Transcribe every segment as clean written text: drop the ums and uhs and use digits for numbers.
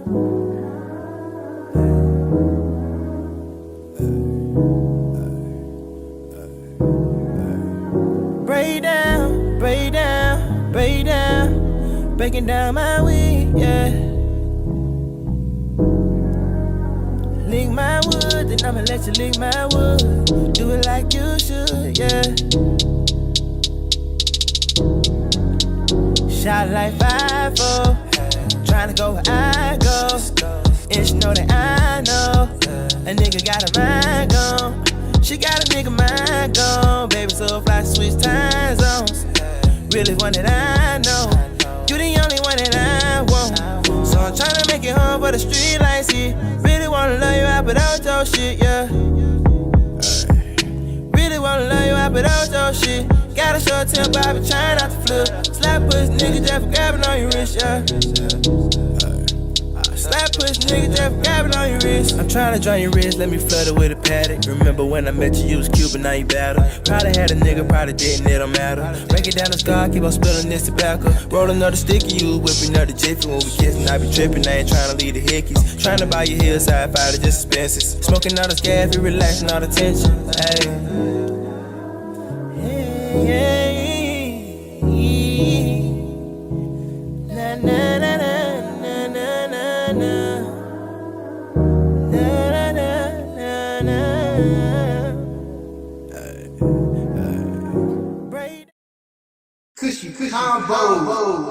Break down, break down, break down, breaking down my weed, yeah. Lick my wood, then I'ma let you lick my wood. Do it like you should, yeah. Shot like 5-4, tryna go where I go. And she know that I know a nigga got a mind gone. She got a nigga mind gone. Baby so fly, switch time zones. Really one that I know. You the only one that I want. So I'm tryna make it home for the street lights, yeah. Really wanna love you out, but out your shit, yeah. Really wanna love you out, but out your shit. Got a short temper, I be trying not to flip. Slap push, nigga, just for grabbing on your wrist, yeah. Slap push, nigga, just for grabbing on your wrist. I'm trying to drown your wrist, let me flood it with a paddock. Remember when I met you, you was cute, but now you battle. Probably had a nigga, probably didn't, it don't matter. Break it down the scar, keep on spilling this tobacco. Roll another sticky, you whipping up the jiffy. When we kissing, I be tripping, I ain't trying to leave the hickeys. Trying to buy your hillside fire, just expenses. Smoking all the gas, we relaxing all the tension. Hey. Na na na na na na na. Na na na na. Kushy Konvos.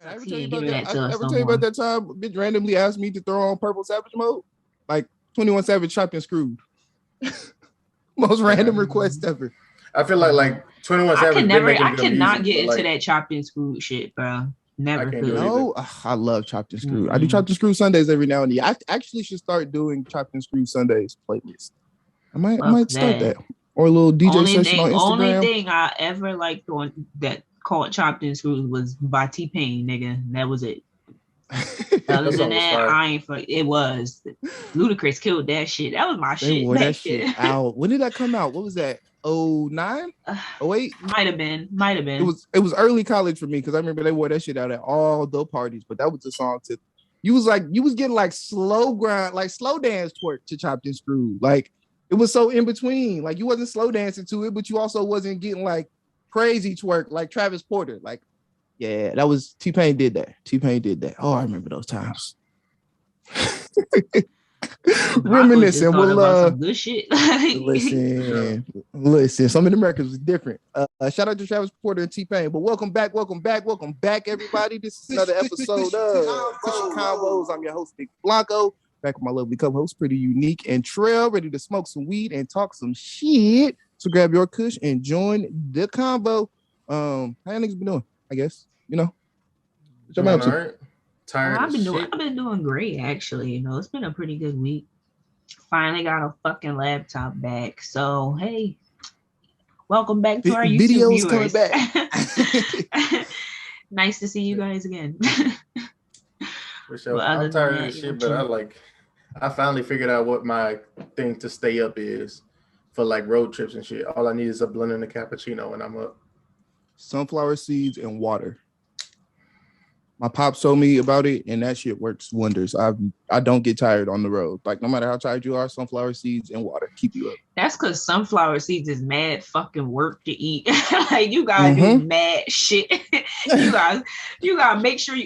I ever tell you about that time bitch randomly asked me to throw on Purple Savage mode? Like 21 Savage chopped and screwed. Most random request ever. I feel like 21 Savage. I cannot get into that chopped and screwed shit, bro. Never could. No, I love chopped and screwed. I do chopped and screwed Sundays every now and then. I actually should start doing chopped and screwed Sundays playlist. I might start that. Or a little DJ session on Instagram. Only thing I ever liked on that called chopped and screwed was by T-Pain, nigga. That was it. Other than that, I ain't fuck. It was Ludacris killed that shit. That was my shit. They wore that shit out. When did that come out? What was that? 09? 08? Might have been. It was early college for me because I remember they wore that shit out at all the parties. But that was the song to. You was getting like slow grind, like slow dance twerk to chopped and screwed. Like it was so in between. Like you wasn't slow dancing to it, but you also wasn't getting like crazy twerk like Travis Porter. Like. Yeah, that was T-Pain did that. Oh, I remember those times. Reminiscing. Well, good shit. listen. Some of the records was different. Shout out to Travis Porter and T-Pain. But welcome back, everybody. This is another episode of Kushy Konvos. I'm your host, Big Blanco. Back with my lovely co-host, Pretty Unique and Trail, ready to smoke some weed and talk some shit. So grab your kush and join the convo. How y'all niggas been doing? I guess, Tired. I've been doing great, actually. It's been a pretty good week. Finally got a fucking laptop back. So hey, welcome back to our YouTube videos coming back. Nice to see you guys again. Sure. I'm tired of this shit, but I finally figured out what my thing to stay up is for like road trips and shit. All I need is a blend and a cappuccino, and I'm up. Sunflower seeds and water. My pops told me about it, and that shit works wonders. I don't get tired on the road. Like no matter how tired you are, sunflower seeds and water keep you up. That's because sunflower seeds is mad fucking work to eat. Like you gotta do mad shit. you gotta make sure you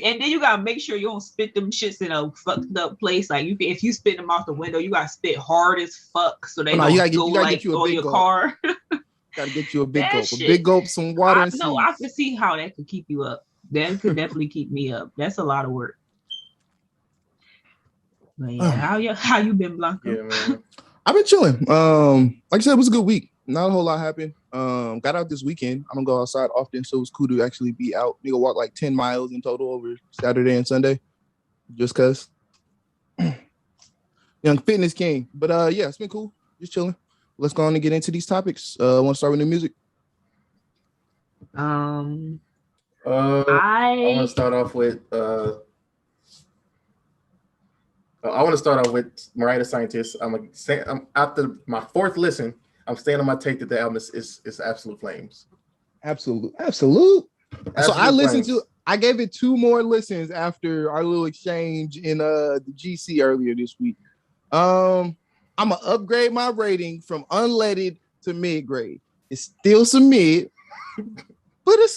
don't spit them shits in a fucked up place. Like if you spit them off the window, you gotta spit hard as fuck so they don't go like on your car. Gotta get you a big gulp. A big gulp, some water. I can see how that could keep you up. That could definitely keep me up. That's a lot of work. But yeah, how you been, Blanco? Yeah, man. I've been chilling. Like I said, it was a good week. Not a whole lot happened. Got out this weekend. I don't go outside often, so it was cool to actually be out. Nigga walk like 10 miles in total over Saturday and Sunday. Just cause. Young fitness king. But yeah, it's been cool. Just chilling. Let's go on and get into these topics. Want to start with new music? I want to start off with Mariah the Scientist. I'm after my fourth listen, I'm staying on my take that the album is absolute flames. Absolute. So I listened I gave it 2 more listens after our little exchange in the GC earlier this week. I'm gonna upgrade my rating from unleaded to mid grade. It's still some mid, but it's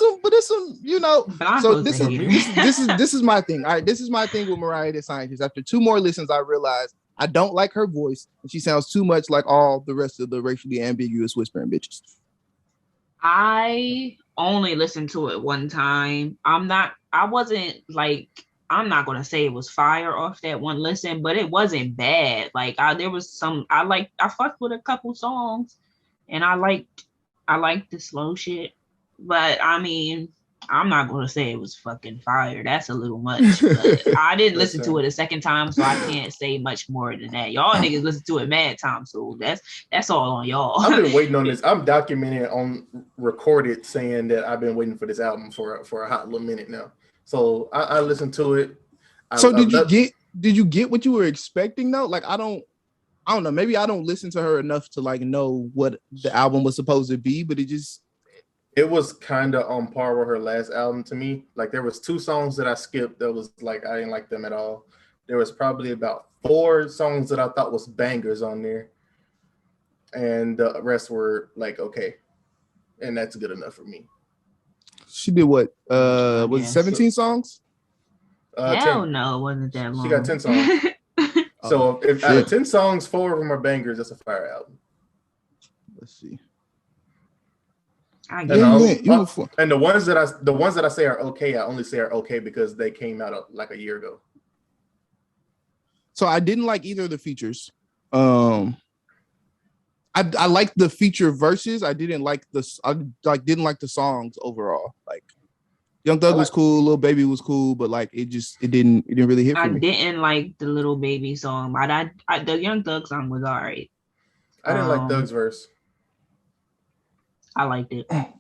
some, you know. So this is my thing. All right, this is my thing with Mariah the Scientist. After 2 more listens, I realized I don't like her voice, and she sounds too much like all the rest of the racially ambiguous whispering bitches. I only listened to it one time. I'm not gonna say it was fire off that one listen, but it wasn't bad. Like I fucked with a couple songs, and I liked the slow shit. But I mean, I'm not gonna say it was fucking fire. That's a little much. But I didn't listen to it a second time, so I can't say much more than that. Y'all niggas listen to it mad time, so that's all on y'all. I've been waiting on this. I'm documented on recorded saying that I've been waiting for this album for a hot little minute now. So I listened to it. Did you get what you were expecting though? Like I don't know. Maybe I don't listen to her enough to like know what the album was supposed to be, but it was kind of on par with her last album to me. Like there was 2 songs that I skipped that was like I didn't like them at all. There was probably about 4 songs that I thought was bangers on there, and the rest were like okay, and that's good enough for me. She did what? Was it 17 songs? Hell 10. no, it wasn't that long. She got 10 songs. So if out of 10 songs, 4 of them are bangers. That's a fire album. Let's see. And the ones that I say are okay, I only say are okay because they came out like a year ago. So I didn't like either of the features. I liked the feature verses. I didn't like the songs overall. Like Young Thug was cool, Lil Baby was cool, but like it didn't really hit for me. I didn't like the Lil Baby song, but the Young Thug song was all right. I didn't like Thug's verse. I liked it. I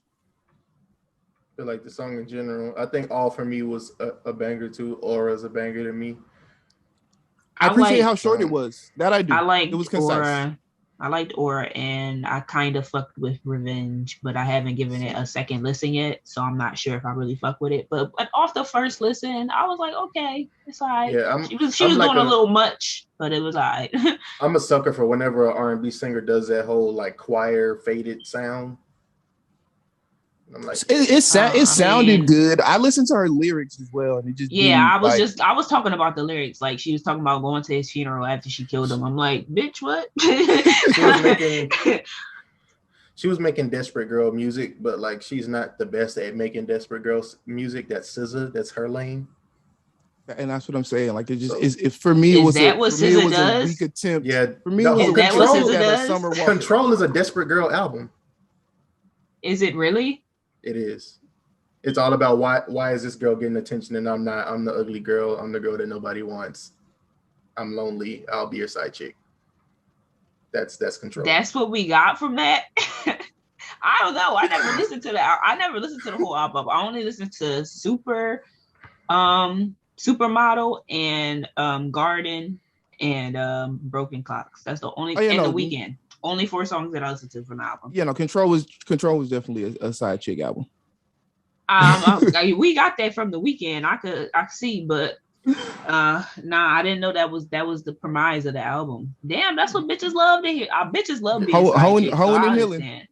feel like the song in general. I think All For Me was a banger too. Aura's a banger to me. I appreciate how short it was. That I do. It was concise. Aura. I liked Aura, and I kind of fucked with Revenge, but I haven't given it a second listen yet, so I'm not sure if I really fuck with it. But off the first listen, I was like, okay, it's all right. Yeah, she was doing a little much, but it was all right. I'm a sucker for whenever an R&B singer does that whole like choir faded sound. I'm like, it sounded good. I listened to her lyrics as well, and it just I was talking about the lyrics. Like she was talking about going to his funeral after she killed him. I'm like, bitch, what? She was making Desperate Girl music, but like she's not the best at making Desperate Girl music. That's SZA. That's her lane. And that's what I'm saying. Like it just for me it was a weak attempt. Yeah, for me it was a Summer Walker. Control is a Desperate Girl album. Is it really? It is. It's all about why is this girl getting attention and I'm not. I'm the ugly girl. I'm the girl that nobody wants. I'm lonely. I'll be your side chick. That's Control. That's what we got from that. I don't know. I never listened to that. I never listened to the whole album. I only listened to Supermodel and Garden and Broken Clocks. That's the only The Weekend. Only 4 songs that I listened to from the album. Yeah, no, Control was definitely a side chick album. We got that from The Weekend. I could see, but I didn't know that was the premise of the album. Damn, that's what bitches love to hear. Bitches love being hoeing and healing.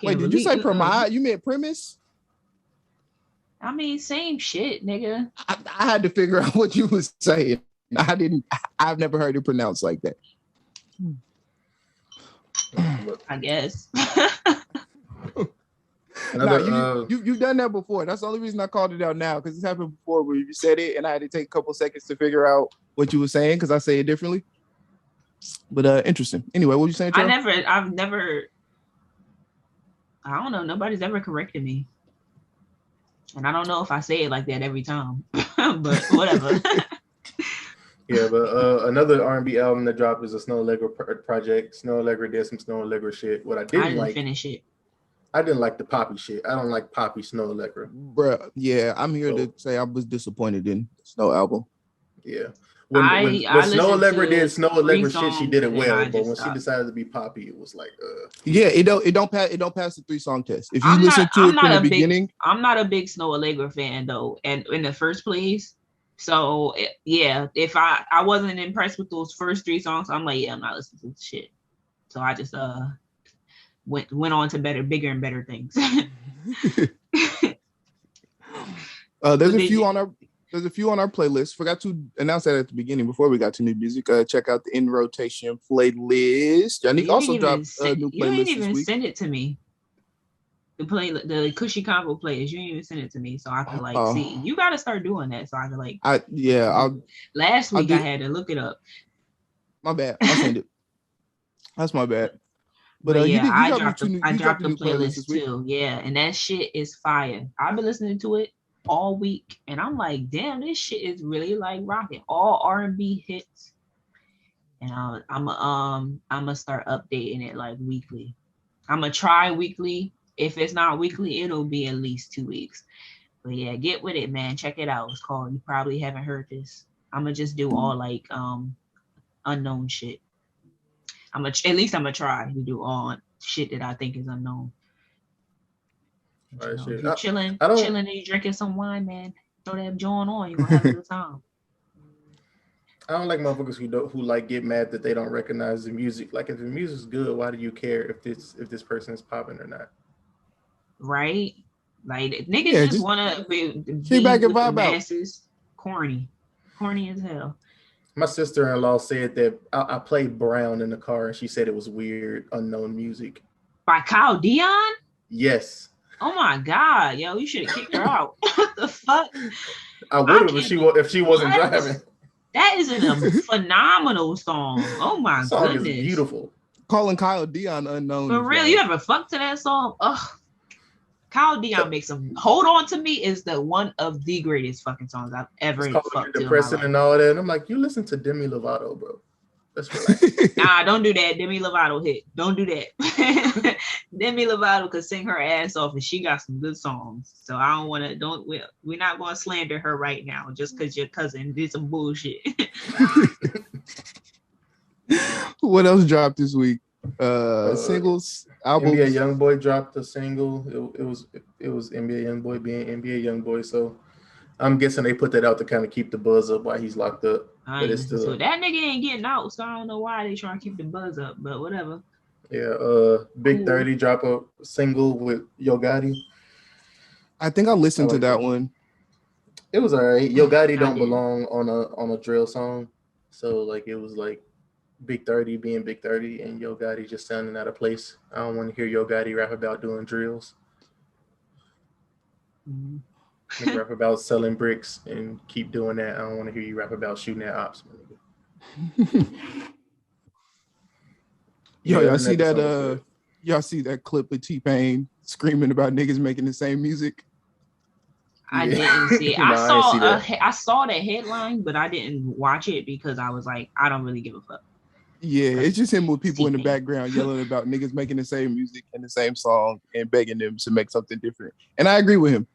Wait, did you say premise? You meant premise? I mean, same shit, nigga. I had to figure out what you was saying. I've never heard it pronounced like that. I guess. You've done that before. That's the only reason I called it out now, because it's happened before where you said it and I had to take a couple seconds to figure out what you were saying because I say it differently. But interesting. Anyway, what were you saying, Charles? I don't know. Nobody's ever corrected me. And I don't know if I say it like that every time, but whatever. Yeah, but another R&B album that dropped is a Snow Allegra project. Snow Allegra did some Snow Allegra shit. What I didn't finish it. I didn't like the poppy shit. I don't like poppy Snow Allegra. Bruh, yeah, I'm here to say I was disappointed in the Snow album. Yeah. when Snow Allegra did Snow Allegra shit, she did it well. But when stopped. she decided to be poppy, it was like, yeah, it don't pass the 3-song test. If you listen to it from the beginning, I'm not a big Snow Allegra fan though, and in the first place. So yeah, if I wasn't impressed with those first 3 songs, I'm like, yeah, I'm not listening to this shit. So I just went on to bigger and better things. There's a few on our playlist. Forgot to announce that at the beginning before we got to new music. Check out the In Rotation playlist. Yannick also dropped a new playlist. You didn't even send it to me. The Kushy Konvos playlist. You didn't even send it to me, so I could see. You got to start doing that, so I could last week I had to look it up. My bad. I'll send it. That's my bad. But I dropped the playlist too. Yeah, and that shit is fire. I've been listening to it all week, and I'm like, damn, this shit is really like rocking. All R&B hits, and I'm gonna start updating it like weekly. I'm gonna try weekly. If it's not weekly, it'll be at least 2 weeks. But yeah, get with it, man. Check it out. It's called. You probably haven't heard this. I'm gonna just do all like unknown shit. I'm gonna try to do all shit that I think is unknown. If you're chilling and you drinking some wine, man, throw that joint on. You're gonna have a good time. I don't like motherfuckers who like get mad that they don't recognize the music. Like if the music's good, why do you care if this person is popping or not? Right? Like niggas just wanna be back and vibe out. Masses. Corny as hell. My sister-in-law said that I played Brown in the car, and she said it was weird, unknown music. By Kyle Dion? Yes. Oh my God, yo, you should have kicked her out. What the fuck? I would have if she wasn't driving. That is a phenomenal song. Oh my goodness. Song is beautiful. Calling Kyle Dion unknown. For real, you ever fucked to that song? Ugh. Kyle Dion makes them. Hold On to Me is one of the greatest fucking songs I've ever fucked to. Depressing and all that. And I'm like, you listen to Demi Lovato, bro. That's relax. Nah, don't do that. Demi Lovato hit. Don't do that. Demi Lovato could sing her ass off, and she got some good songs. So I don't want to. We're not going to slander her right now just because your cousin did some bullshit. What else dropped this week? Singles, albums. NBA YoungBoy dropped a single. It was NBA YoungBoy being NBA YoungBoy. So I'm guessing they put that out to kind of keep the buzz up while he's locked up. So that nigga ain't getting out, so I don't know why they trying to keep the buzz up, but whatever. Yeah, Big 30 drop a single with Yo Gotti. I think I listened to that one. It was all right. Yo Gotti don't belong on a drill song, so like it was like Big 30 being Big 30 and Yo Gotti just sounding out of place. I don't want to hear Yo Gotti rap about doing drills. Mm-hmm. Rap about selling bricks and keep doing that. I don't want to hear you rap about shooting at ops. Yo, y'all see that? Y'all see that clip of T-Pain screaming about niggas making the same music? I didn't see it. I saw the headline, but I didn't watch it because I was like, I don't really give a fuck. Yeah, it's just him with people in the background yelling about niggas making the same music and the same song and begging them to make something different. And I agree with him.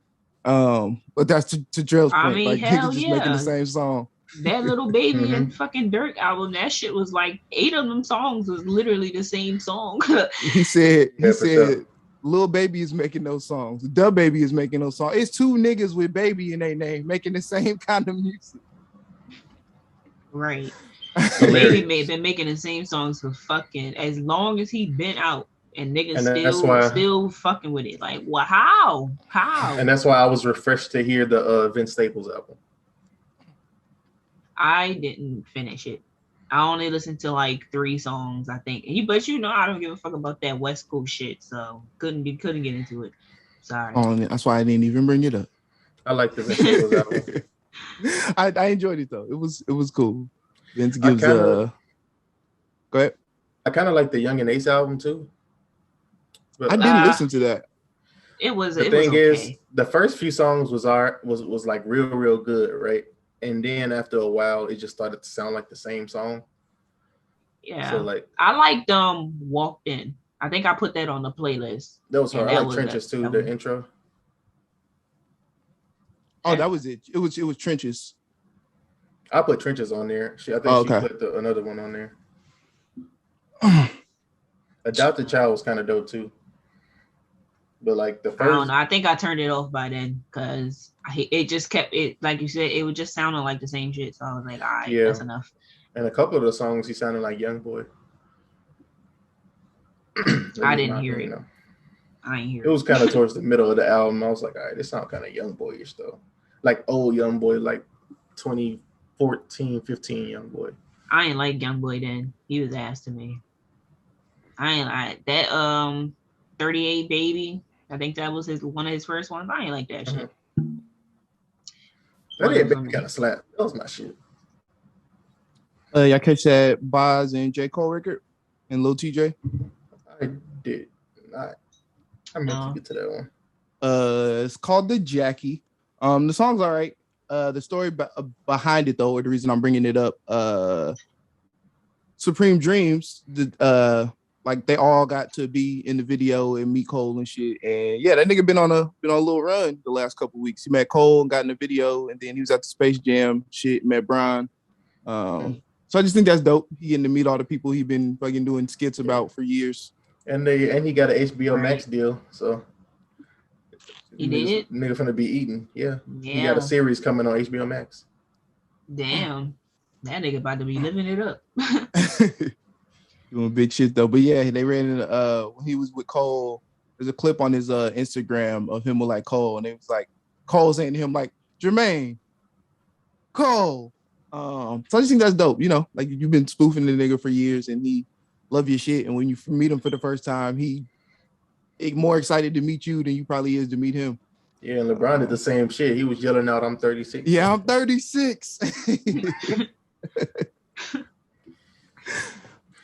But that's to Drell's point. Like niggas just making the same song. That Little Baby and fucking Dirk album, that shit was like 8 of them songs was literally the same song. he said, Lil Baby is making those songs. Da Baby is making those songs. It's 2 niggas with baby in their name making the same kind of music. Right. Baby been making the same songs for fucking as long as he been out. And niggas still fucking with it. Like, well, how? And that's why I was refreshed to hear the Vince Staples album. I didn't finish it. I only listened to like 3 songs, I think. But you know, I don't give a fuck about that West Coast shit, so couldn't get into it. Sorry. Oh, that's why I didn't even bring it up. I like the Vince Staples album. I enjoyed it though. It was cool. Vince gives go ahead. I kind of like the Young and Ace album too. But I didn't listen to that. It was. The thing is, the first few songs was like real good, right? And then after a while, it just started to sound like the same song. Yeah. So like, I liked Walked In. I think I put that on the playlist. That was hard. I like Trenches too. The intro. Oh, that was it. It was Trenches. I put Trenches on there. I think she put another one on there. Adopted Child was kind of dope too. But like the first, I don't know. I think I turned it off by then because it just kept it, like you said, it was just sounding like the same shit. So I was like, all right, that's enough. And a couple of the songs he sounded like Young Boy. I didn't hear it. I ain't hear it. It was kind of towards the middle of the album. I was like, all right, this sounds kind of Young Boyish though. Like old Young Boy, like 2014, 15 Young Boy. I ain't like Young Boy then. He was ass to me. I ain't like that 38 Baby. I think that was one of his first ones. I ain't like that shit. 38 Baby kind of slapped. That was my shit. Y'all catch that Boz and J. Cole record and Lil TJ? I did not. I meant to get to that one. It's called The Jackie. The song's all right. The story behind it though, or the reason I'm bringing it up, Supreme Dreams, like they all got to be in the video and meet Cole and shit. And yeah, that nigga been on a little run the last couple of weeks. He met Cole and got in the video, and then he was at the Space Jam shit, met Brian. So I just think that's dope. He getting to meet all the people he been fucking doing skits about for years. And he got an HBO Max deal, so he did. Nigga finna be eating. Yeah. He got a series coming on HBO Max. Damn, that nigga about to be living it up. Doing big shit though. But yeah, they ran in when he was with Cole. There's a clip on his Instagram of him with like Cole, and it was like Cole saying to him like, Jermaine, Cole. So I just think that's dope. You know, like you've been spoofing the nigga for years, and he love your shit. And when you meet him for the first time, he more excited to meet you than you probably is to meet him. Yeah, and LeBron did the same shit. He was yelling out, "I'm 36." Yeah, I'm 36.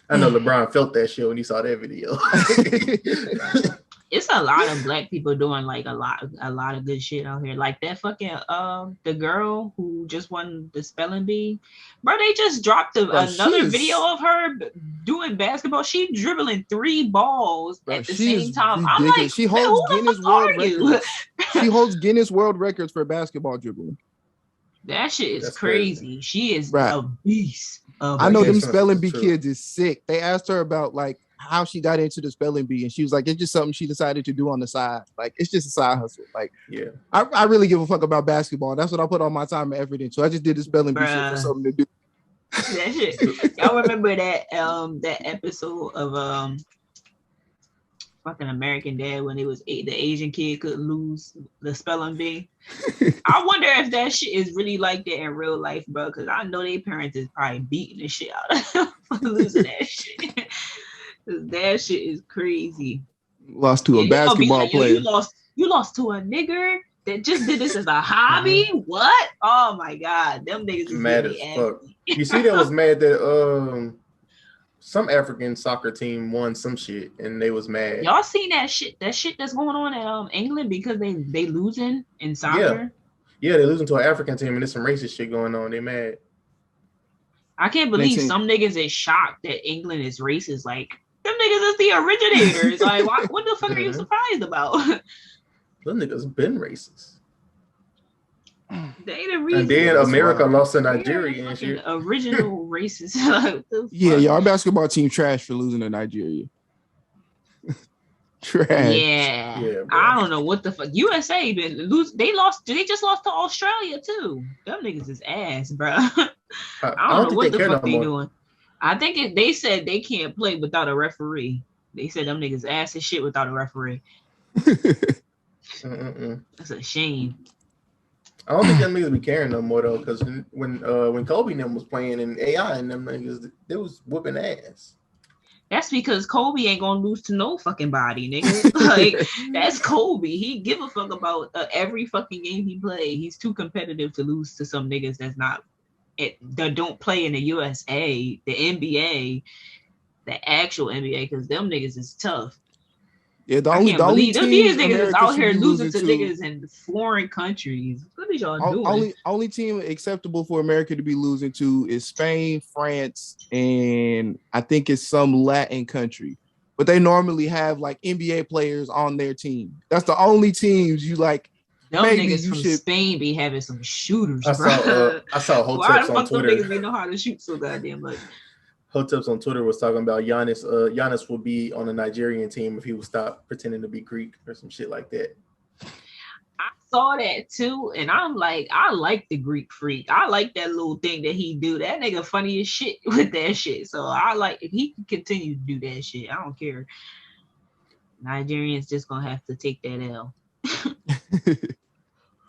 I know LeBron felt that shit when he saw that video. It's a lot of black people doing like a lot of good shit out here. Like that fucking the girl who just won the spelling bee, bro. They just dropped another video of her doing basketball. She dribbling 3 balls at the same time. Ridiculous. I'm like, she holds Guinness World Records. She holds Guinness World Records for basketball dribbling. That shit is crazy. She is a beast. I know them spelling bee kids is sick. They asked her about like how she got into the spelling bee, and she was like, it's just something she decided to do on the side. Like it's just a side hustle. Like, yeah, I really give a fuck about basketball. That's what I put all my time and effort into. I just did the spelling bee shit for something to do. That shit. Y'all remember that that episode of fucking American Dad when it was the Asian kid could lose the spelling bee? I wonder if that shit is really like that in real life, bro, because I know their parents is probably beating the shit out of them for losing that shit. That shit is crazy. Lost to a basketball player. You lost to a nigger that just did this as a hobby? What? Oh my god, them niggas is mad as fuck. You see, that was mad that some African soccer team won some shit and they was mad. Y'all seen that shit? That shit that's going on in England because they losing in soccer. Yeah, they losing to an African team and there's some racist shit going on. They mad. I can't believe some niggas is shocked that England is racist. Like, them niggas is the originators. Like, what the fuck are you surprised about? Them niggas been racist. They the reason. And then America lost to Nigeria and shit. Original racist. Yeah, our basketball team trash for losing to Nigeria. Trash. Yeah, I don't know what the fuck. USA been lose. They just lost to Australia too. Them niggas is ass, bro. I don't know what the fuck they doing. I think they said they can't play without a referee. They said them niggas ass as shit without a referee. That's a shame. I don't think them niggas be caring no more though, because when Kobe and them was playing and AI and them niggas, they was whooping ass. That's because Kobe ain't gonna lose to no fucking body, nigga. Like, that's Kobe. He give a fuck about every fucking game he play. He's too competitive to lose to some niggas that don't play in the USA, the NBA, the actual NBA, because them niggas is tough. Yeah, the only team niggas is out here losing to niggas in foreign countries. What are y'all doing? Only team acceptable for America to be losing to is Spain, France, and I think it's some Latin country. But they normally have like NBA players on their team. That's the only teams you like Them niggas from Spain be having some shooters, I saw Hoteps Why the on fuck Twitter. Them niggas be know how to shoot so goddamn much? Hoteps on Twitter was talking about Giannis. Giannis will be on a Nigerian team if he would stop pretending to be Greek or some shit like that. I saw that too, and I'm like, I like the Greek freak. I like that little thing that he do. That nigga funny as shit with that shit. So I like if he can continue to do that shit. I don't care. Nigerians just gonna have to take that L.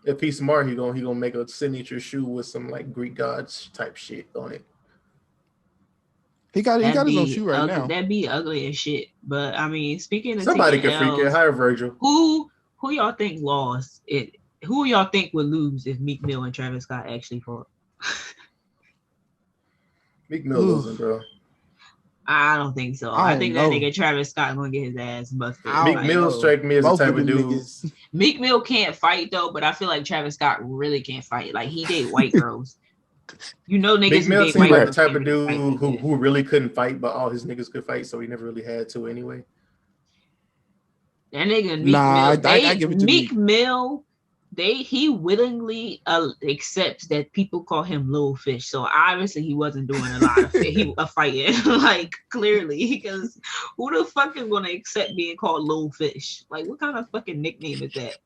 If he's smart, he gonna make a signature shoe with some like Greek gods type shit on it. He got his own shoe right now. That'd be ugly as shit. But I mean, speaking of somebody can freak it. Hire Virgil. Who y'all think lost it? Who y'all think would lose if Meek Mill and Travis Scott actually fought? Meek Mill losing, bro. I don't think so. I think that nigga Travis Scott gonna get his ass busted. Meek Mill strike me as the type of dude. Meek Mill can't fight though, but I feel like Travis Scott really can't fight. Like he date white girls. You know, niggas. Meek Mill seemed like the type of dude who really couldn't fight, but all his niggas could fight, so he never really had to anyway. That nigga Meek Mill. I give it to Meek Mill. He willingly accepts that people call him Little Fish. So obviously he wasn't doing a lot of fighting, like clearly, because who the fuck is gonna accept being called Little Fish? Like, what kind of fucking nickname is that?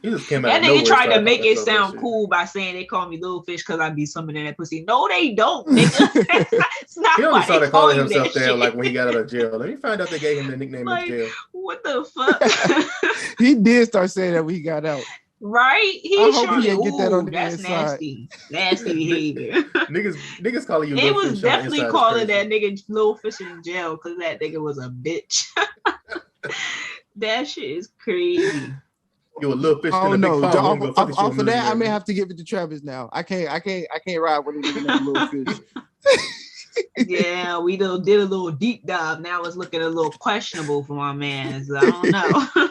He just came that nigga tried to make it sound cool by saying they call me Little Fish because I be swimming in that pussy. No, they don't, nigga. It's not he only started calling himself that like when he got out of jail. Let me find out they gave him the nickname in jail. What the fuck? He did start saying that when he got out. Right? I hope he didn't get that on the that's inside. Nasty behavior. niggas calling you. They was definitely calling that nigga Little Fish in jail because that nigga was a bitch. That shit is crazy. You a little fish. Oh no! Off of that, I may have to give it to Travis now. I can't ride with a nigga named Little Fish. Yeah, we did a little deep dive. Now it's looking a little questionable for my man. So I don't know.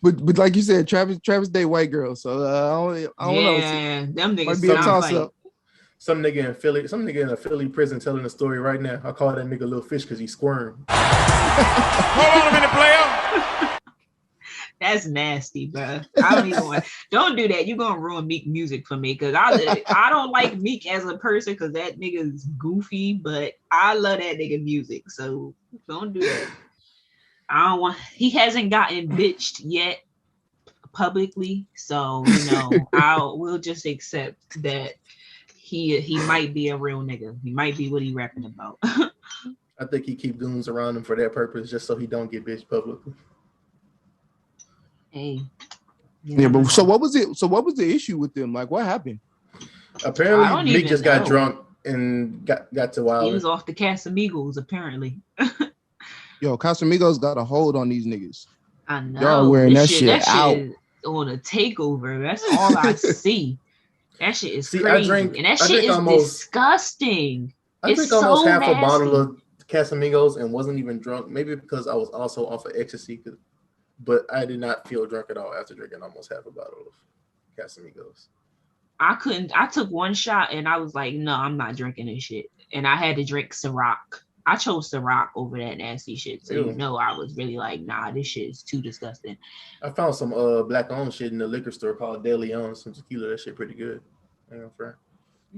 But like you said, Travis date white girls, so I don't know. Yeah, them niggas might be a toss up. Some nigga in a Philly prison telling a story right now. I call that nigga Little Fish because he squirmed. Hold on a minute, player. That's nasty, bro. I don't even want. Don't do that. You're gonna ruin Meek music for me because I don't like Meek as a person because that nigga is goofy, but I love that nigga music. So don't do that. I don't want. He hasn't gotten bitched yet publicly, so we'll just accept that he might be a real nigga. He might be what he rapping about. I think he keep goons around him for that purpose, just so he don't get bitched publicly. Hey. Yeah, but so what was it? So what was the issue with them? Like, what happened? Apparently, Meek just got drunk and got to wild. He was off the Casamigos, apparently. Yo, Casamigos got a hold on these niggas. I know. Y'all wearing that shit out on a takeover. That's all I see. That shit is crazy. And that shit is disgusting. I drank almost half a bottle of Casamigos and wasn't even drunk. Maybe because I was also off of ecstasy. But I did not feel drunk at all after drinking almost half a bottle of Casamigos. I took one shot and I was like, no, I'm not drinking this shit. And I had to drink Ciroc. I chose Ciroc over that nasty shit. So I was really like, nah, this shit is too disgusting. I found some black owned shit in the liquor store called De Leon, some tequila. That shit pretty good. You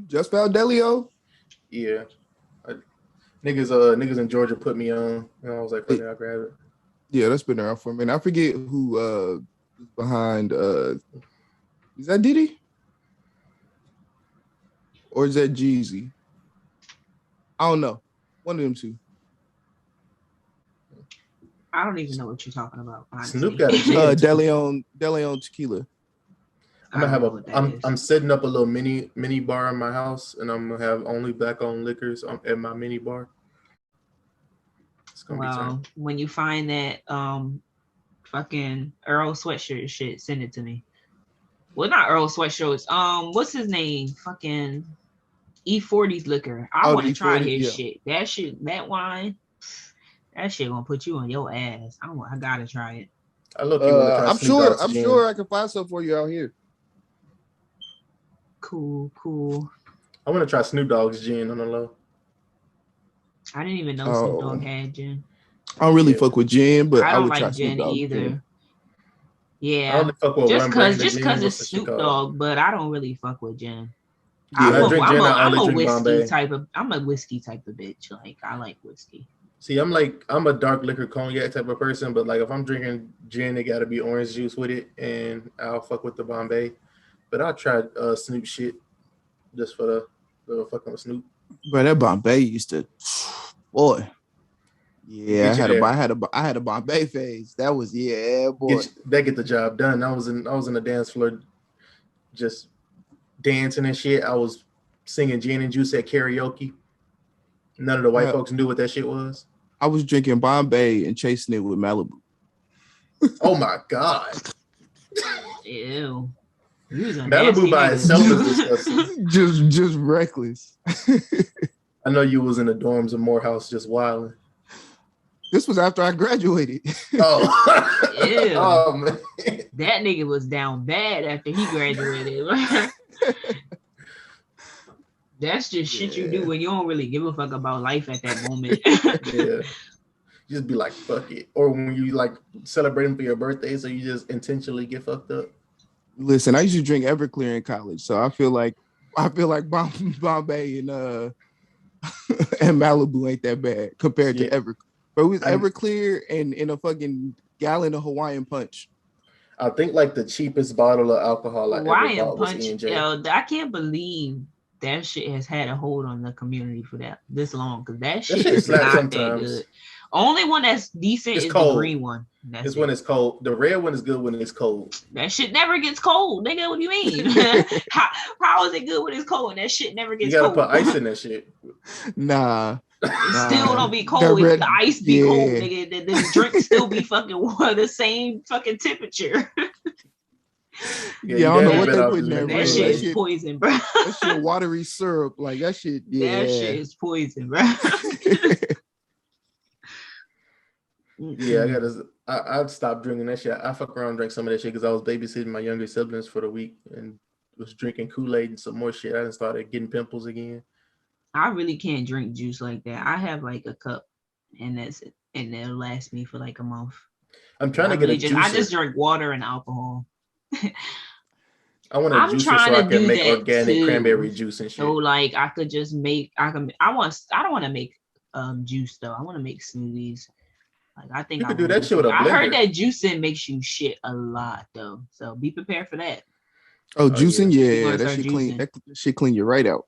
just found De Leon? Yeah. Niggas in Georgia put me on. And I was like, okay, I'll grab it. Yeah, that's been around for a minute. I forget who is behind. Is that Diddy? Or is that Jeezy? I don't know. One of them two. I don't even know what you're talking about. Honestly. Snoop got a De Leon tequila. I'm setting up a little mini bar in my house, and I'm gonna have only black owned liquors at my mini bar. Well, when you find that fucking Earl Sweatshirt shit, send it to me. Well, not Earl Sweatshirts. What's his name? Fucking E40's liquor. I want to try his shit. That wine, that shit gonna put you on your ass. I gotta try it. I'm sure I can find some for you out here. Cool. I want to try Snoop Dogg's gin on the low. I didn't even know Snoop Dogg had gin. I don't really fuck with gin, but I don't would like try gin either. Yeah. I only fuck with just one brand cause of gin. it's Snoop Dogg, but I don't really fuck with gin. Yeah, I drink gin. I'm a drink whiskey Bombay. type of bitch. Like I like whiskey. See, I'm a dark liquor cognac type of person, but like if I'm drinking gin, it gotta be orange juice with it, and I'll fuck with the Bombay. But I tried Snoop shit just for the little fucking with Snoop. But that Bombay used to, boy. Yeah, I had a Bombay phase. That was boy. Get the job done. I was in the dance floor, just dancing and shit. I was singing Gin and Juice at karaoke. None of the white folks knew what that shit was. I was drinking Bombay and chasing it with Malibu. Oh my god! Ew. Malibu by itself is disgusting. just reckless. I know you was in the dorms of Morehouse just wilding. This was after I graduated. Oh, ew. Oh man, that nigga was down bad after he graduated. That's just shit you do when you don't really give a fuck about life at that moment. Yeah. Just be like, fuck it. Or when you like celebrating for your birthday, so you just intentionally get fucked up. Listen, I used to drink Everclear in college, so I feel like Bombay and Malibu ain't that bad compared to Everclear. But it was Everclear and in a fucking gallon of Hawaiian Punch. I think like the cheapest bottle of alcohol I ever bought was Punch. E&J. Yo, I can't believe that shit has had a hold on the community for this long, because that shit is not that good. Only one that's decent is the green one. It's when it's cold. The red one is good when it's cold. That shit never gets cold, nigga. What do you mean? how is it good when it's cold? That shit never gets cold. You gotta put ice in that shit. Nah. Still don't be cold. The ice be cold, nigga. The drink still be fucking the same fucking temperature. Yeah, I don't know what they put in there. That shit is poison, bro. That shit watery syrup. Like that shit. Yeah. That shit is poison, bro. Yeah, I'd stop drinking that shit. I fuck around and drink some of that shit because I was babysitting my younger siblings for the week and was drinking Kool-Aid and some more shit. I done started getting pimples again. I really can't drink juice like that. I have like a cup and that's it. And it'll last me for like a month. I'm trying to get a juicer. I just drink water and alcohol. I want a juicer so I can make organic cranberry juice and shit. So like I could just make I don't want to make juice though. I want to make smoothies. Like I think you could do that shit with a blender. I heard that juicing makes you shit a lot though. So be prepared for that. Oh, juicing, yeah, that shit clean. That shit clean you right out.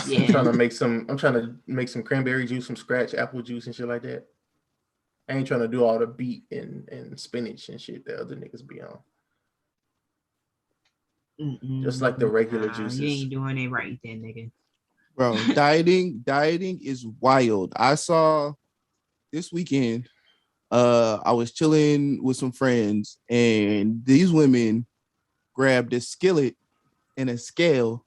Yeah. I'm trying to make some cranberry juice, some scratch apple juice and shit like that. I ain't trying to do all the beet and spinach and shit that other niggas be on. Just like the regular juices. You ain't doing it right then, nigga. Bro, dieting is wild. I saw this weekend, I was chilling with some friends and these women grabbed a skillet and a scale,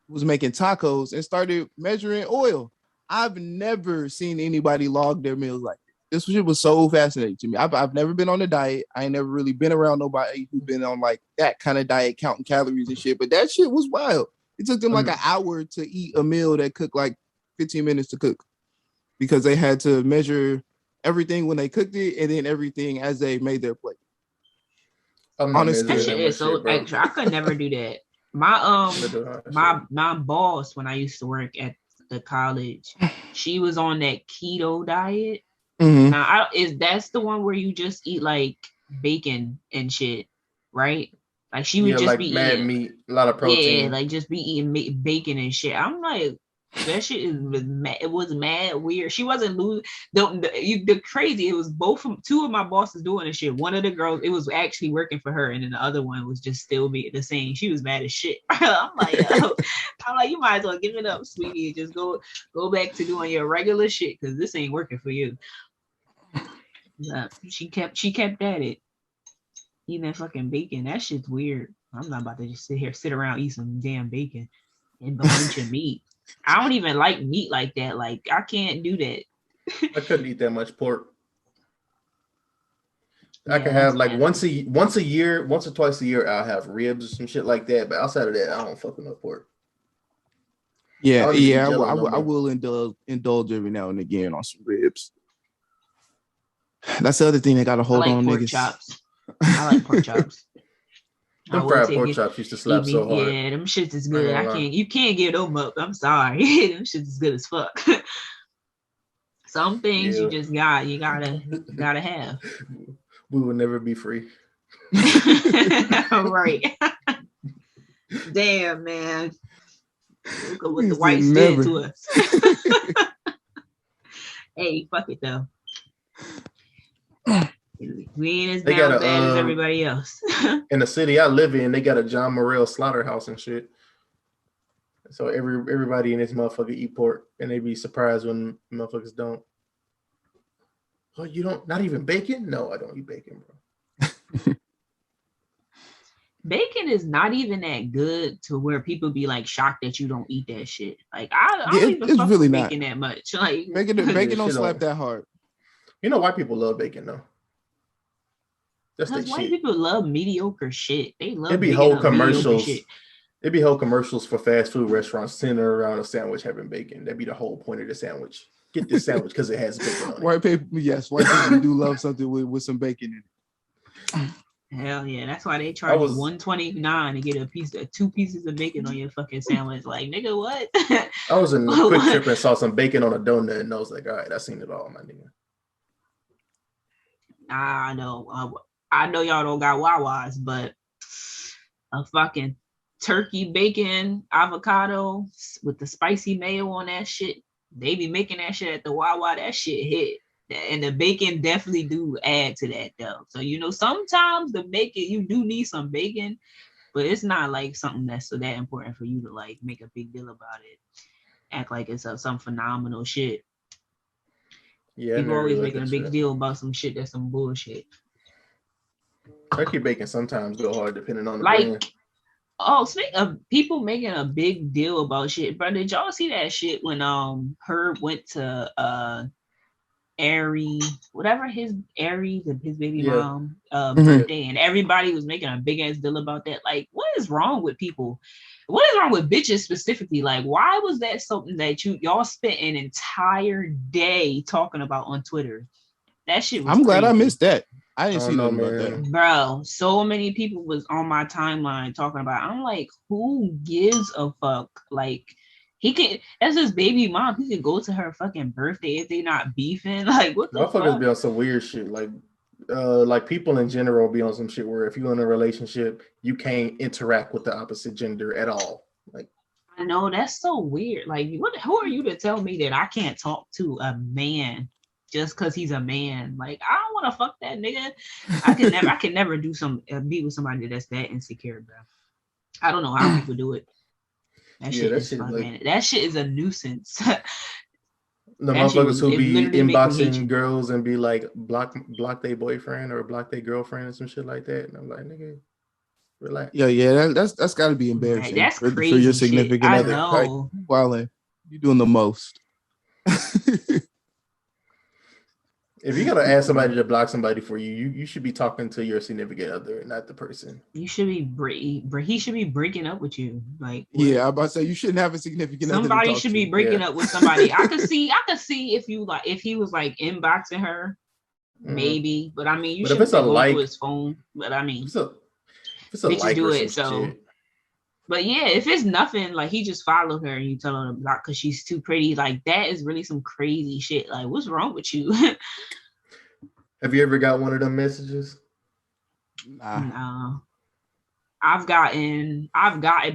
was making tacos and started measuring oil. I've never seen anybody log their meals like this. This shit was so fascinating to me. I've never been on a diet. I ain't never really been around nobody who's been on like that kind of diet, counting calories and shit. But that shit was wild. It took them like an hour to eat a meal that took like 15 minutes to cook because they had to measure everything when they cooked it and then everything as they made their plate. Honestly, that shit is so extra. I could never do that. My boss, when I used to work at the college, she was on that keto diet. Mm-hmm. Now, that's the one where you just eat like bacon and shit, right? Like she would just like be mad eating meat, a lot of protein. Yeah, like just be eating bacon and shit. I'm like, that shit was mad weird. She wasn't losing. The crazy. It was two of my bosses doing this shit. One of the girls, it was actually working for her, and then the other one was just still be the same. She was mad as shit. I'm like, you might as well give it up, sweetie, and just go back to doing your regular shit because this ain't working for you. She kept at it. Eating that fucking bacon. That shit's weird. I'm not about to just sit around, eat some damn bacon and a bunch of meat. I don't even like meat like that. Like I can't do that. I couldn't eat that much pork. I can have like once a year, once or twice a year, I'll have ribs or some shit like that. But outside of that, I don't fuck with no pork. Yeah, I will indulge every now and again on some ribs. That's the other thing they got to hold on, pork niggas. Chops. I like pork chops. Them fried pork chops used to slap so hard. Yeah, them shits is good. You can't give them up. I'm sorry. Them shits is good as fuck. Some things you just gotta have. We will never be free. Right. Damn, man. Look at what the whites did to us. Hey, fuck it though. We ain't as down bad as everybody else. In the city I live in, they got a John Morrell slaughterhouse and shit. So everybody in this motherfucker eat pork, and they be surprised when motherfuckers don't. Oh, you don't? Not even bacon? No, I don't eat bacon, bro. Bacon is not even that good to where people be like shocked that you don't eat that shit. Like I don't even fuck really with bacon that much. Like bacon don't slap that hard. You know, white people love bacon though. Because white people love mediocre shit. They love. It'd be whole commercials. It'd be whole commercials for fast food restaurants centered around a sandwich having bacon. That'd be the whole point of the sandwich. Get this sandwich because it has bacon on it. White people do love something with some bacon in it. Hell yeah, that's why they charge $129 to get 2 pieces of bacon on your fucking sandwich. Like, nigga, what? I was in a quick trip and saw some bacon on a donut, and I was like, all right, I seen it all, my nigga. I know y'all don't got Wawas, but a fucking turkey bacon avocado with the spicy mayo on that shit. They be making that shit at the Wawa. That shit hit. And the bacon definitely do add to that though. So, you know, sometimes the bacon, you do need some bacon, but it's not like something that's so that important for you to like make a big deal about it. Act like it's some phenomenal shit. Yeah, people always making a big deal about some shit that's some bullshit. Turkey bacon sometimes go hard depending on the brand. Oh, speaking of people making a big deal about shit, bro, did y'all see that shit when Herb went to Ari, whatever his baby mom birthday, and everybody was making a big ass deal about that? Like, what is wrong with people? What is wrong with bitches specifically? Like, why was that something that y'all spent an entire day talking about on Twitter? That shit was glad I missed that. I didn't see nothing about that. Bro, so many people was on my timeline talking about it. I'm like, who gives a fuck? Like, that's his baby mom. He can go to her fucking birthday if they not beefing. Like, what the fuck? Motherfuckers be on some weird shit. Like people in general be on some shit where if you're in a relationship, you can't interact with the opposite gender at all. Like, I know, that's so weird. Like, who are you to tell me that I can't talk to a man just because he's a man? Like, I don't want to fuck that nigga. I can never be with somebody that's that insecure, bro. I don't know how people do it. That shit is a nuisance. The motherfuckers who be inboxing girls and be like block their boyfriend or block their girlfend and some shit like that. And I'm like, nigga, relax. Yeah, that's got to be embarrassing. That's for crazy. For your significant other. I know. Like, you're doing the most. If you gotta ask somebody to block somebody for you, you should be talking to your significant other, not the person. You should be he should be breaking up with you. Like, yeah, I'm about to say you shouldn't have a significant other. Somebody should be breaking up with somebody. I could see if he was like inboxing her, maybe. But I mean, you should go to his phone. But I mean, if it's a like do it. So, shit. But yeah, if it's nothing, like he just followed her and you tell her to block because she's too pretty, like that is really some crazy shit. Like, what's wrong with you? Have you ever got one of them messages? No. I've gotten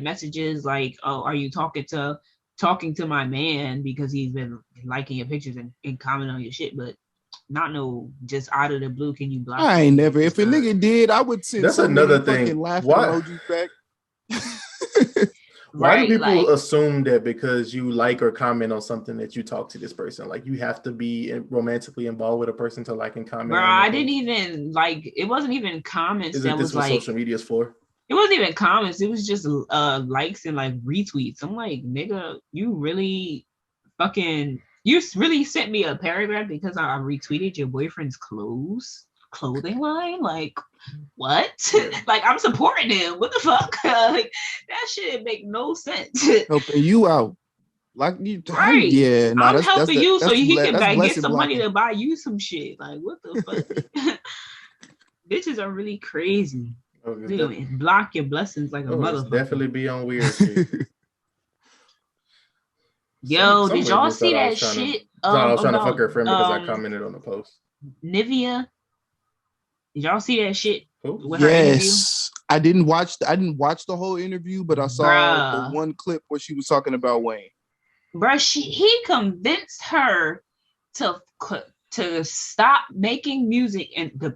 messages like, "Oh, are you talking to my man because he's been liking your pictures and commenting on your shit?" But not no just out of the blue. Can you block? I ain't never. If a nigga did, I would send. That's another thing. Laughing emojis back. Why do people assume that because you like or comment on something that you talk to this person? Like, you have to be romantically involved with a person to like and comment. Bro, I didn't even like. It wasn't even comments. That was like social media's for. It wasn't even comments. It was just likes and like retweets. I'm like, nigga, you really sent me a paragraph because I retweeted your boyfriend's clothing line? Like, what? Like, I'm supporting him. What the fuck? Like, that shit make no sense. Helping you out. Like, you, right. Yeah. No, I'm helping you so he can get some money to buy you some shit. Like, what the fuck? bitches are really crazy. Oh, Block your blessings like a motherfucker. Definitely be on weird shit. Yo, did y'all see that shit? I was trying to fuck her friend because I commented on the post. Nivea. Did y'all see that shit? With her interview? I didn't watch the whole interview, but I saw the one clip where she was talking about Wayne. Bruh, he convinced her to stop making music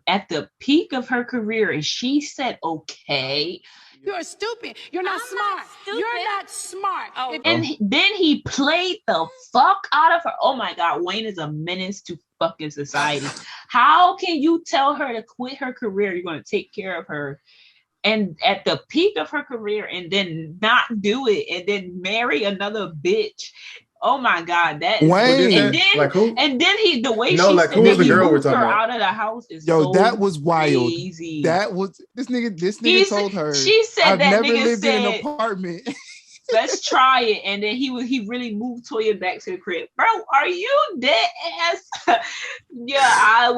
at the peak of her career, and she said, "Okay." You're stupid. You're not smart. You're not smart. Oh. And then he played the fuck out of her. Oh my God, Wayne is a menace to fucking society. How can you tell her to quit her career? You're going to take care of her, and at the peak of her career, and then not do it, and then marry another bitch. Oh my God, that is Wayne. And then, like who? And then the way no, she like, said who that was he the girl moved we're her talking about? out of the house is that was wild. crazy. That was this nigga told her. She said I've that never nigga lived said, in an apartment. Let's try it. And then he really moved Toya back to the crib. Bro, are you dead ass? Yeah,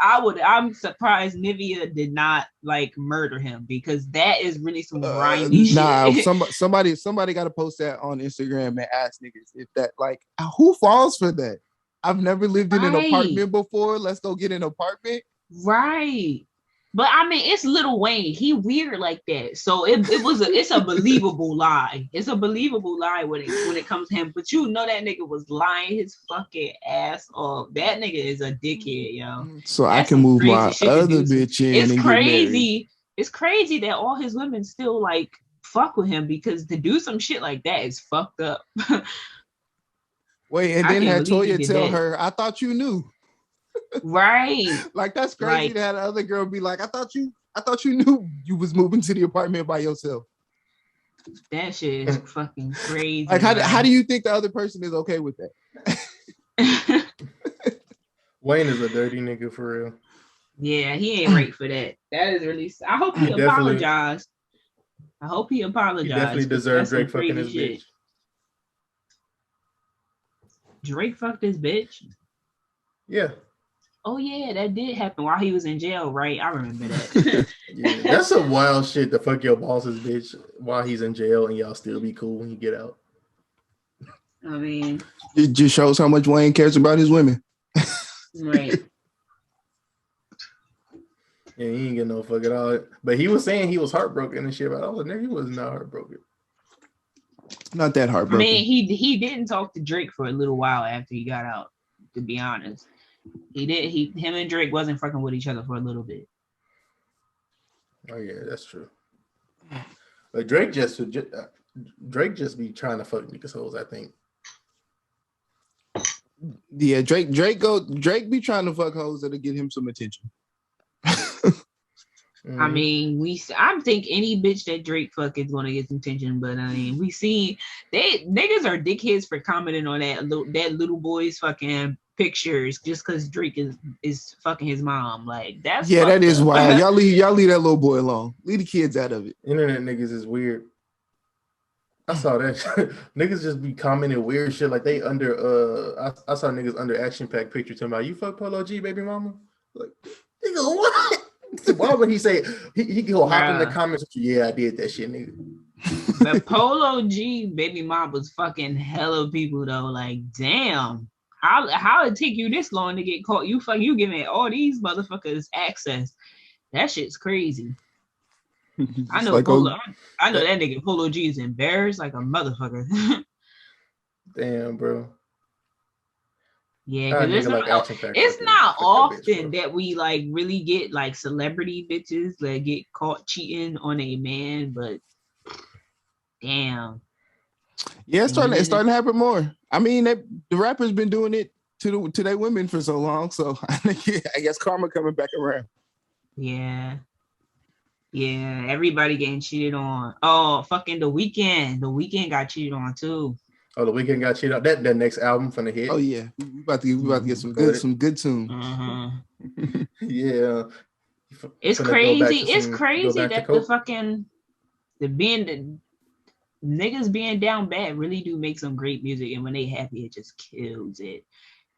I'm surprised Nivea did not like murder him, because that is really some grimy shit. Nah, somebody got to post that on Instagram and ask niggas if that, like, who falls for that? I've never lived in an apartment before. Let's go get an apartment. Right. But I mean, it's Lil Wayne. He weird like that. So it's a believable lie. It's a believable lie when it comes to him. But you know that nigga was lying his fucking ass off. That nigga is a dickhead, yo. So that's I can move my other bitch in. It's crazy. It's crazy that all his women still like fuck with him, because to do some shit like that is fucked up. Wait, and then had Toya tell her, "I thought you knew." Right. Like, that's crazy to have the other girl be like, I thought you knew you was moving to the apartment by yourself. That shit is fucking crazy. Like, how do you think the other person is okay with that? Wayne is a dirty nigga for real. Yeah, he ain't right for that. That is really. I hope he apologized. I hope he apologized. He definitely deserved Drake fucking his bitch. Drake fucked his bitch? Yeah. Oh yeah, that did happen while he was in jail, right? I remember that. Yeah, that's some wild shit to fuck your boss's bitch while he's in jail and y'all still be cool when you get out. I mean, it just shows how much Wayne cares about his women. Right. Yeah, he ain't get no fuck at all. But he was saying he was heartbroken and shit. But I was like, nigga, he was not heartbroken. Not that heartbroken. I mean, he didn't talk to Drake for a little while after he got out, to be honest. Him and Drake wasn't fucking with each other for a little bit. Oh yeah, that's true. But Drake just be trying to fuck niggas hoes, I think. Yeah, Drake be trying to fuck hoes that'll get him some attention. I mean, I think any bitch that Drake fuck is gonna get some attention, but I mean, we see niggas are dickheads for commenting on that little boy's fucking pictures just because Drake is fucking his mom. Like, that's that is wild. Y'all leave that little boy alone. Leave the kids out of it. Internet niggas is weird. I saw that niggas just be commenting weird shit like they under I saw niggas under action pack picture talking about, you fuck Polo G baby mama. Like, nigga, what? Why would he say he go hop in the comments? Yeah, I did that shit, nigga. The Polo G baby mom was fucking hella people though. Like, damn, how it take you this long to get caught? You giving all these motherfuckers access. That shit's crazy. I know like I know that nigga Polo G is embarrassed like a motherfucker. Damn, bro. Yeah, because it's not often that we like really get like celebrity bitches that get caught cheating on a man, but damn. Yeah, it's starting to happen more. I mean, the rappers been doing it to their women for so long, so I guess karma coming back around. Yeah. Yeah, everybody getting cheated on. Oh, fucking The Weeknd. The Weeknd got cheated on too. Oh, The Weeknd got cheated on. That next album from the hit. Oh yeah, we about to get some good tunes. Mm-hmm. Yeah, it's crazy. It's crazy that the niggas being down bad really do make some great music, and when they happy, it just kills it.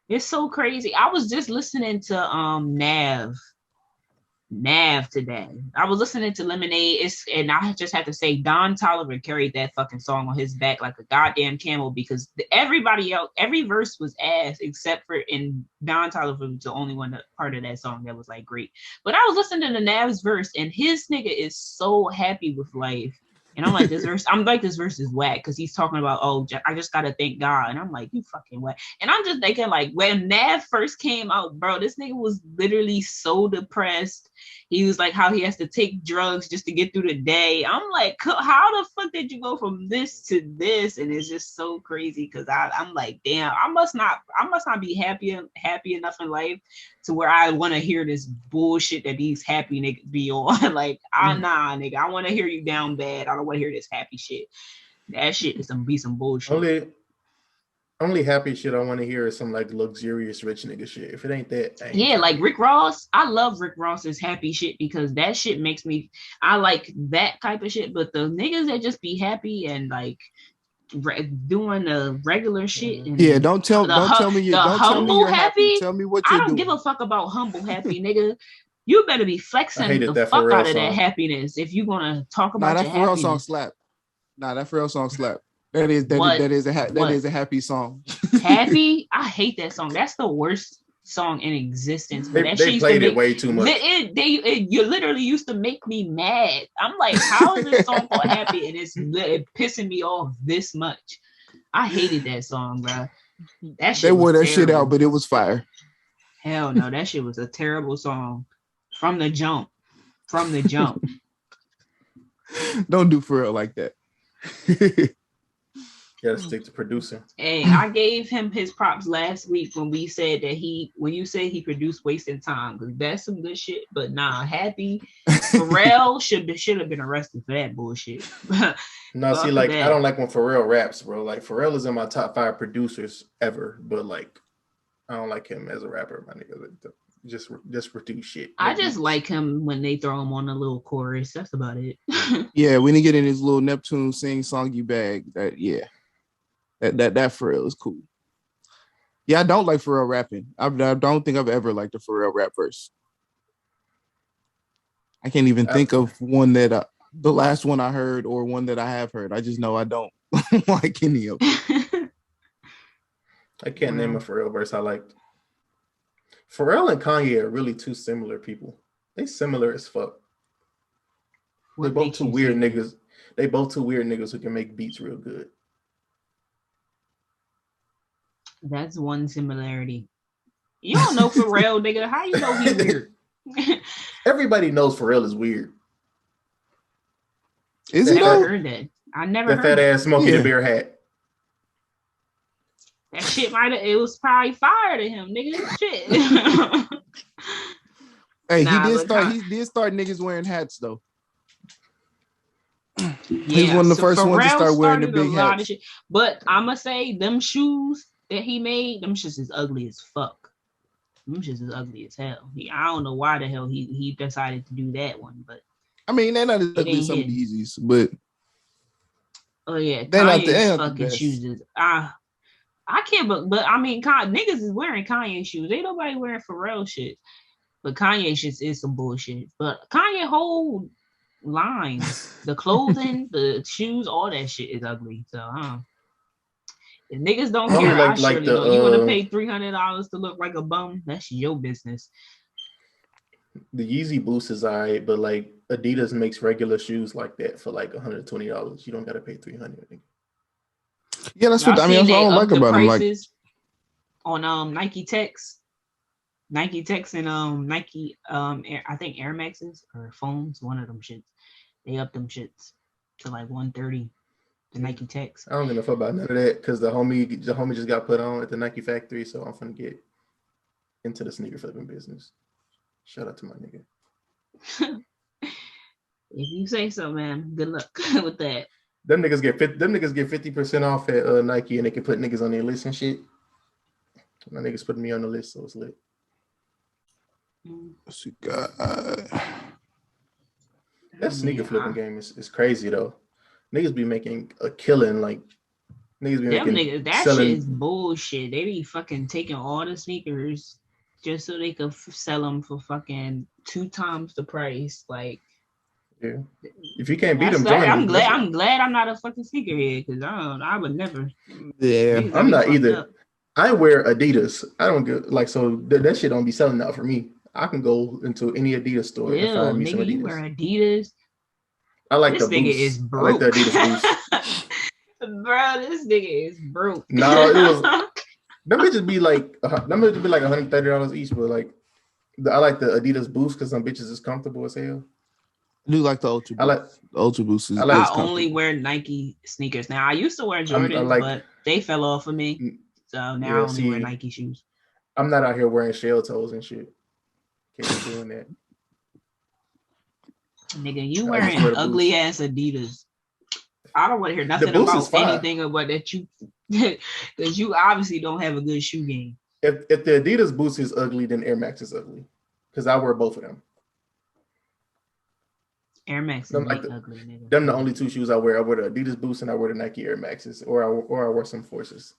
It's so crazy. I was just listening to Nav. Nav today. I was listening to Lemonade, and I just had to say Don Toliver carried that fucking song on his back like a goddamn camel because everybody else, every verse was ass except for in Don Toliver was the only one part of that song that was like great. But I was listening to Nav's verse, and his nigga is so happy with life. And I'm like, this verse is whack because he's talking about, oh, I just gotta thank God. And I'm like, you fucking whack. And I'm just thinking, like, when Nav first came out, bro, this nigga was literally so depressed. He was like, how he has to take drugs just to get through the day. I'm like, how the fuck did you go from this to this? And it's just so crazy because I'm like, damn, I must not be happy enough in life to where I want to hear this bullshit that these happy niggas be on. Like, nah, nigga, I want to hear you down bad. I don't want to hear this happy shit. That shit is some bullshit. Only happy shit I want to hear is some like luxurious rich nigga shit. If it ain't that, yeah, like Rick Ross. I love Rick Ross's happy shit because that shit makes me. I like that type of shit. But the niggas that just be happy and like doing the regular shit. And yeah, don't tell me you're happy. Tell me what you're doing. I don't give a fuck about humble happy, nigga. You better be flexing the fuck out of that happiness if you're gonna talk about that Pharrell song slap. That Pharrell song slap. That is a happy song. Happy? I hate that song. That's the worst song in existence. They played it way too much. You literally used to make me mad. I'm like, how is this song called Happy and it's pissing me off this much? I hated that song, bro. That shit they wore that shit out, but it was fire. Hell no, that shit was a terrible song from the jump. Don't do Pharrell like that. Gotta stick to producing. Hey, I gave him his props last week when we said that when you say he produced Wasting Time, because that's some good shit. But nah, Happy Pharrell should have been arrested for that bullshit. No, see, like I don't like when Pharrell raps, bro. Like Pharrell is in my top 5 producers ever, but like I don't like him as a rapper, my nigga. Just produce shit. I just like him when they throw him on a little chorus. That's about it. Yeah, when he get in his little Neptune sing song you bag, that Pharrell is cool. Yeah, I don't like Pharrell rapping. I don't think I've ever liked a Pharrell rap verse. I can't even think of one that the last one I heard or one that I have heard. I just know I don't like any of them. I can't name a Pharrell verse I liked. Pharrell and Kanye are really two similar people. They similar as fuck. They both two weird niggas. They both two weird niggas who can make beats real good. That's one similarity. You don't know Pharrell, nigga. How you know he weird? Everybody knows Pharrell is weird. Is he? I never heard that. I never heard that fat ass Smokey the Bear hat. That shit it was probably fire to him, nigga. Shit. Hey, he did start niggas wearing hats though. Yeah, he's one of the first ones to start wearing the big hats. But I'ma say them shoes that he made, them shits is ugly as fuck. Them shits is ugly as hell. I don't know why the hell he decided to do that one, but I mean they're not as ugly as some of the Yeezys, but oh yeah, they're not the fucking shoes. I can't, but I mean, niggas is wearing Kanye shoes. Ain't nobody wearing Pharrell shit. But Kanye shit is some bullshit. But Kanye whole line, the clothing, the shoes, all that shit is ugly. So, if niggas don't care, I surely know. You want to pay $300 to look like a bum? That's your business. The Yeezy Boost is alright, but like Adidas makes regular shoes like that for like $120. You don't gotta pay $300. Yeah, that's what I mean. That's what I don't like about them. Like on Nike Techs and Nike I think Air Maxes or foams, one of them shits. They up them shits to like $130. The Nike Techs. I don't give a fuck about none of that because the homie just got put on at the Nike factory, so I'm finna get into the sneaker flipping business. Shout out to my nigga. If you say so, man. Good luck with that. Them niggas get 50% off at Nike, and they can put niggas on their list and shit. My niggas putting me on the list, so it's lit. That sneaker flipping game is crazy though. Niggas be making a killing, like niggas be making that shit is bullshit. They be fucking taking all the sneakers just so they could sell them for fucking 2 times the price. Like, yeah, if you can't beat them, I'm glad I'm not a fucking sneakerhead because I would never. Yeah, I'm not either. Up. I wear Adidas. I don't get like so that shit don't be selling out for me. I can go into any Adidas store and find me some Adidas. You wear Adidas. I like this the nigga boost. Is broke. I like the Adidas boost. Bro, this nigga is broke. No, it was them bitches be like $130 each, but like I like the Adidas boost because some bitches is comfortable as hell. I do like the Ultra Boost. I like the Ultra Boost. I only wear Nike sneakers now. I used to wear Jordans, but they fell off of me. So now I only wear Nike shoes. I'm not out here wearing shell toes and shit. Can't be doing that. Nigga, you wearing ugly ass Adidas. I don't want to hear nothing about anything about that you because you obviously don't have a good shoe game. If the Adidas Boost is ugly, then Air Max is ugly. Because I wear both of them. Air Max is like ugly, nigga. Them the only 2 shoes I wear. I wear the Adidas Boost and I wear the Nike Air Maxes, or I wear some Forces.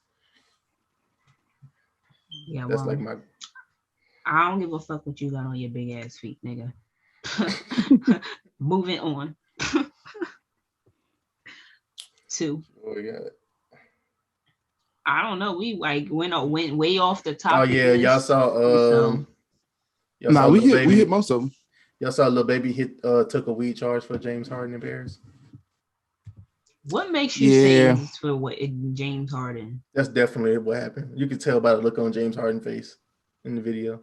Yeah, that's like my. I don't give a fuck what you got on your big ass feet, nigga. Moving on. 2. Oh yeah. I don't know. We like went way off the top. Oh yeah, y'all saw. We hit most of them. Y'all saw Lil Baby took a weed charge for James Harden and Bears. What makes you say this for James Harden? That's definitely what happened. You could tell by the look on James Harden's face in the video.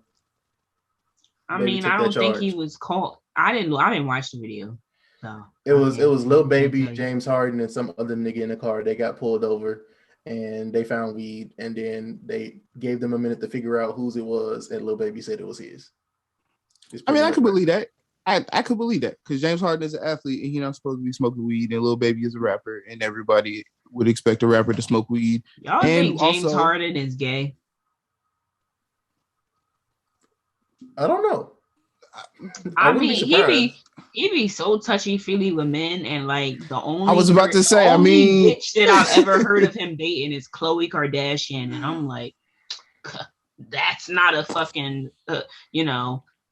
I mean, I don't think he was caught. I didn't watch the video. So it was Lil Baby, James Harden, and some other nigga in the car. They got pulled over and they found weed, and then they gave them a minute to figure out whose it was, and Lil Baby said it was his. I mean, I could believe that. I could believe that because James Harden is an athlete and he's not supposed to be smoking weed, and Lil Baby is a rapper, and everybody would expect a rapper to smoke weed. Y'all think James Harden is gay? I don't know. I mean, he be so touchy feely with men, and like the only I was about to say, bitch that I've ever heard of him dating is Khloe Kardashian, and I'm like, that's not a fucking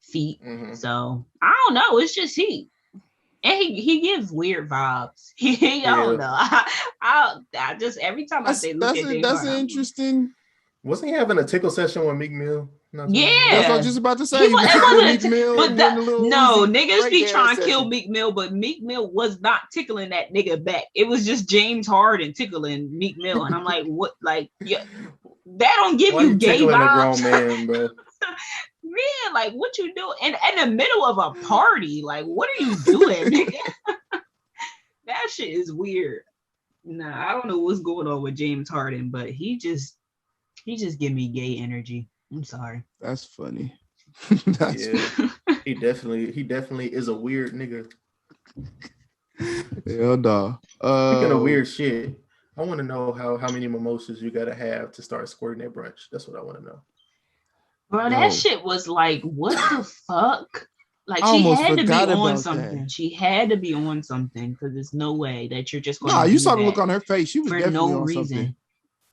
feat. Mm-hmm. So I don't know. It's just he. And he gives weird vibes. I don't know. I just every time I say look at James Harden, that's interesting. Wasn't he having a tickle session with Meek Mill? Yeah, that's what I was just about to say. Niggas be trying to kill Meek Mill, but Meek Mill was not tickling that nigga back. It was just James Harden tickling Meek Mill, and I'm like, what? Like, yeah, that don't give you gay vibes, a grown man, bro. Man, like, what you doing in the middle of a party? Like, what are you doing, nigga? That shit is weird. Nah, I don't know what's going on with James Harden, but he just give me gay energy. I'm sorry. That's funny. He definitely is a weird nigga. Hell no. Speaking of weird shit, I want to know how many mimosas you gotta have to start squirting at brunch. That's what I want to know. Bro, that shit was like, what the fuck? Like, she had to be on something. That. She had to be on something because there's no way that you're just going to. Nah, you saw the look on her face. She was definitely on something.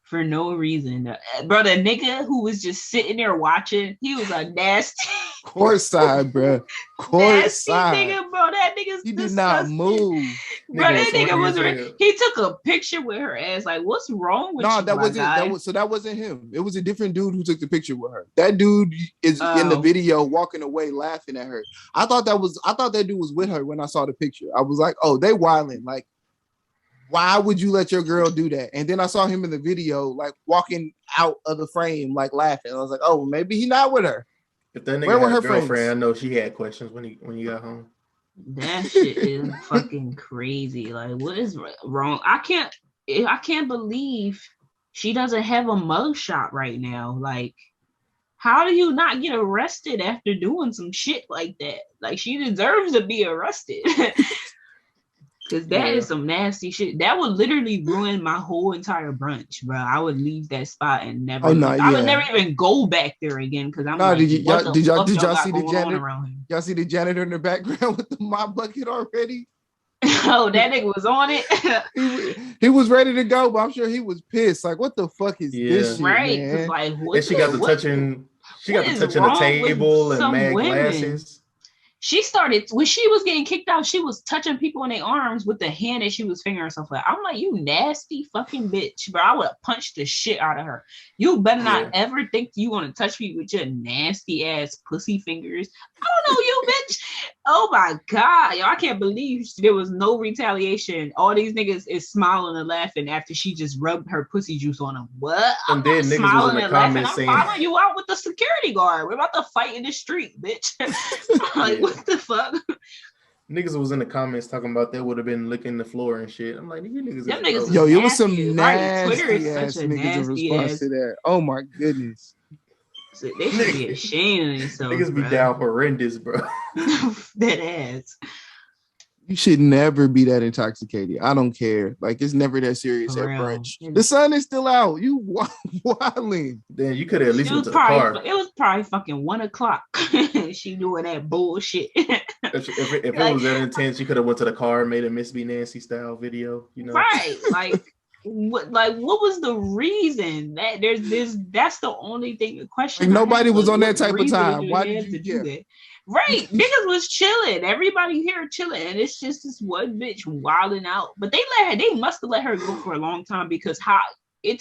For no reason. Bro, the nigga who was just sitting there watching, he was a nasty. Courtside, bro. Courtside. Nigga, bro. That nigga's he disgusting. did not move. Bro, that nigga was he took a picture with her ass. Like, what's wrong with you? No, that wasn't him. It was a different dude who took the picture with her. That dude is in the video walking away laughing at her. I thought that dude was with her when I saw the picture. I was like, oh, they wilding. Like, why would you let your girl do that? And then I saw him in the video, like walking out of the frame, like laughing. I was like, oh, maybe he's not with her. If that nigga had a girlfriend, I know she had questions when he got home. That shit is fucking crazy. Like, what is wrong? I can't believe she doesn't have a mugshot right now. Like, how do you not get arrested after doing some shit like that? Like, she deserves to be arrested. Because that is some nasty shit. That would literally ruin my whole entire brunch, bro. I would leave that spot and never. I would never even go back there again. Because I'm like, did y'all see the janitor? Y'all see the janitor in the background with the mop bucket already? Oh, that nigga was on it. he was ready to go, but I'm sure he was pissed. Like, what the fuck is this shit, right? Man? Like, and she got to touching the table and mad glasses. She started when she was getting kicked out. She was touching people in their arms with the hand that she was fingering herself with. I'm like, you nasty fucking bitch, bro. I would have punched the shit out of her. You better not ever think you want to touch me with your nasty ass pussy fingers. I don't know you, bitch. Oh my god, yo, I can't believe there was no retaliation. All these niggas is smiling and laughing after she just rubbed her pussy juice on them. What? And then niggas was in the comments saying, I'm following you out with the security guard. We're about to fight in the street, bitch. Like, what the fuck? Niggas was in the comments talking about that would have been licking the floor and shit. I'm like, you niggas. Yo, it was some nasty Twitter is ass such a niggas in nasty response ass. to that. Oh my goodness. So they should be ashamed of themselves. Niggas be down horrendous, bro. That ass. You should never be that intoxicated. I don't care. Like, it's never that serious at brunch. The sun is still out. You wilding. Then you could have at least went to the car. It was probably fucking 1:00. She doing that bullshit. If it was that intense, you could have went to the car and made a Miss B Nancy style video. You know, right? Like, what was the reason? That's the only thing. The question. Like, nobody was on that type of time. Why did you do that? Right, niggas was chilling. Everybody here chilling, and it's just this one bitch wilding out. But they must have let her go for a long time because it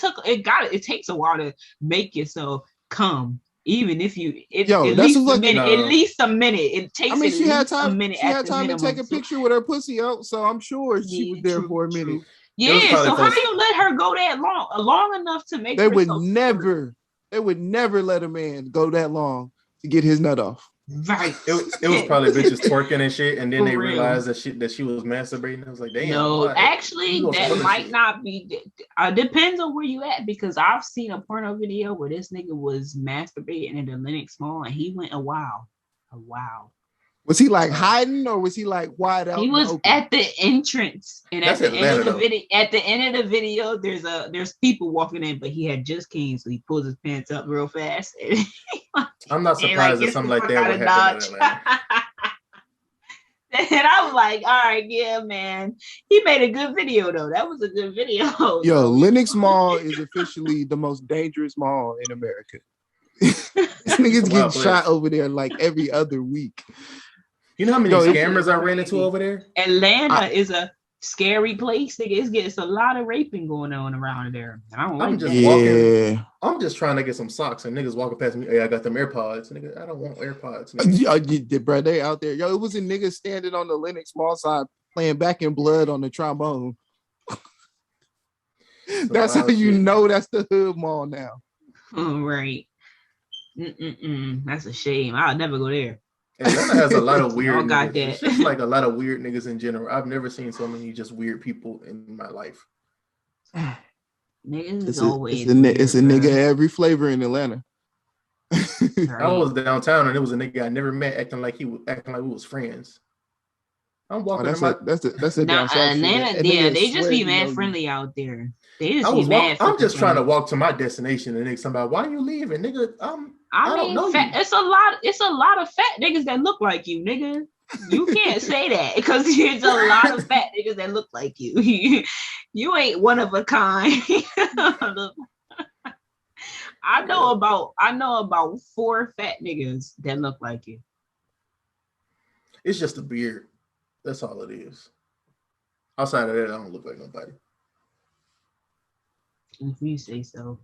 takes a while to make yourself come. Even if at least a minute. It takes. I mean, she had time. A minute. She had time to take a picture with her pussy out, so I'm sure she was there for a minute. Yeah. So how do you let her go that long enough to make? They would never let a man go that long to get his nut off. Right. It was probably bitches twerking and shit, and then they realized that she was masturbating. I was like, damn. No, actually, that might not be. Depends on where you at, because I've seen a porno video where this nigga was masturbating in the Linux Mall, and he went a while. Was he like hiding, or was he like wide out? He was at the entrance, and at the end of the video, there's people walking in, but he had just came, so he pulls his pants up real fast. I'm not surprised that something like that would happen in Atlanta. And I was like, all right, yeah, man. He made a good video, though. That was a good video. Yo, Linux Mall is officially the most dangerous mall in America. This nigga's getting shot over there like every other week. You know how many scammers I ran into over there? Atlanta is a scary place. Nigga, it's a lot of raping going on around there. I don't like that. I'm just trying to get some socks, and niggas walking past me. Hey, I got them AirPods. Nigga, I don't want AirPods. Bro, they out there. Yo, it was a nigga standing on the Linux Mall side playing Back in Blood on the trombone. That's how you know that's the hood mall now. Right. That's a shame. I'll never go there. Atlanta has a lot of weird niggas. It's just like a lot of weird niggas in general. I've never seen so many just weird people in my life. Niggas it's a nigga every flavor in Atlanta. I was downtown and it was a nigga I never met acting like we was friends. I'm walking. That's a down south. Atlanta, they just be mad friendly out there. They just be mad. I'm just trying to walk to my destination and nigga somebody, why you leaving, nigga? I don't know. It's a lot of fat niggas that look like you, nigga. You can't say that because there's a lot of fat niggas that look like you. You ain't one of a kind. I know about 4 fat niggas that look like you. It's just a beard. That's all it is. Outside of that, I don't look like nobody. If you say so.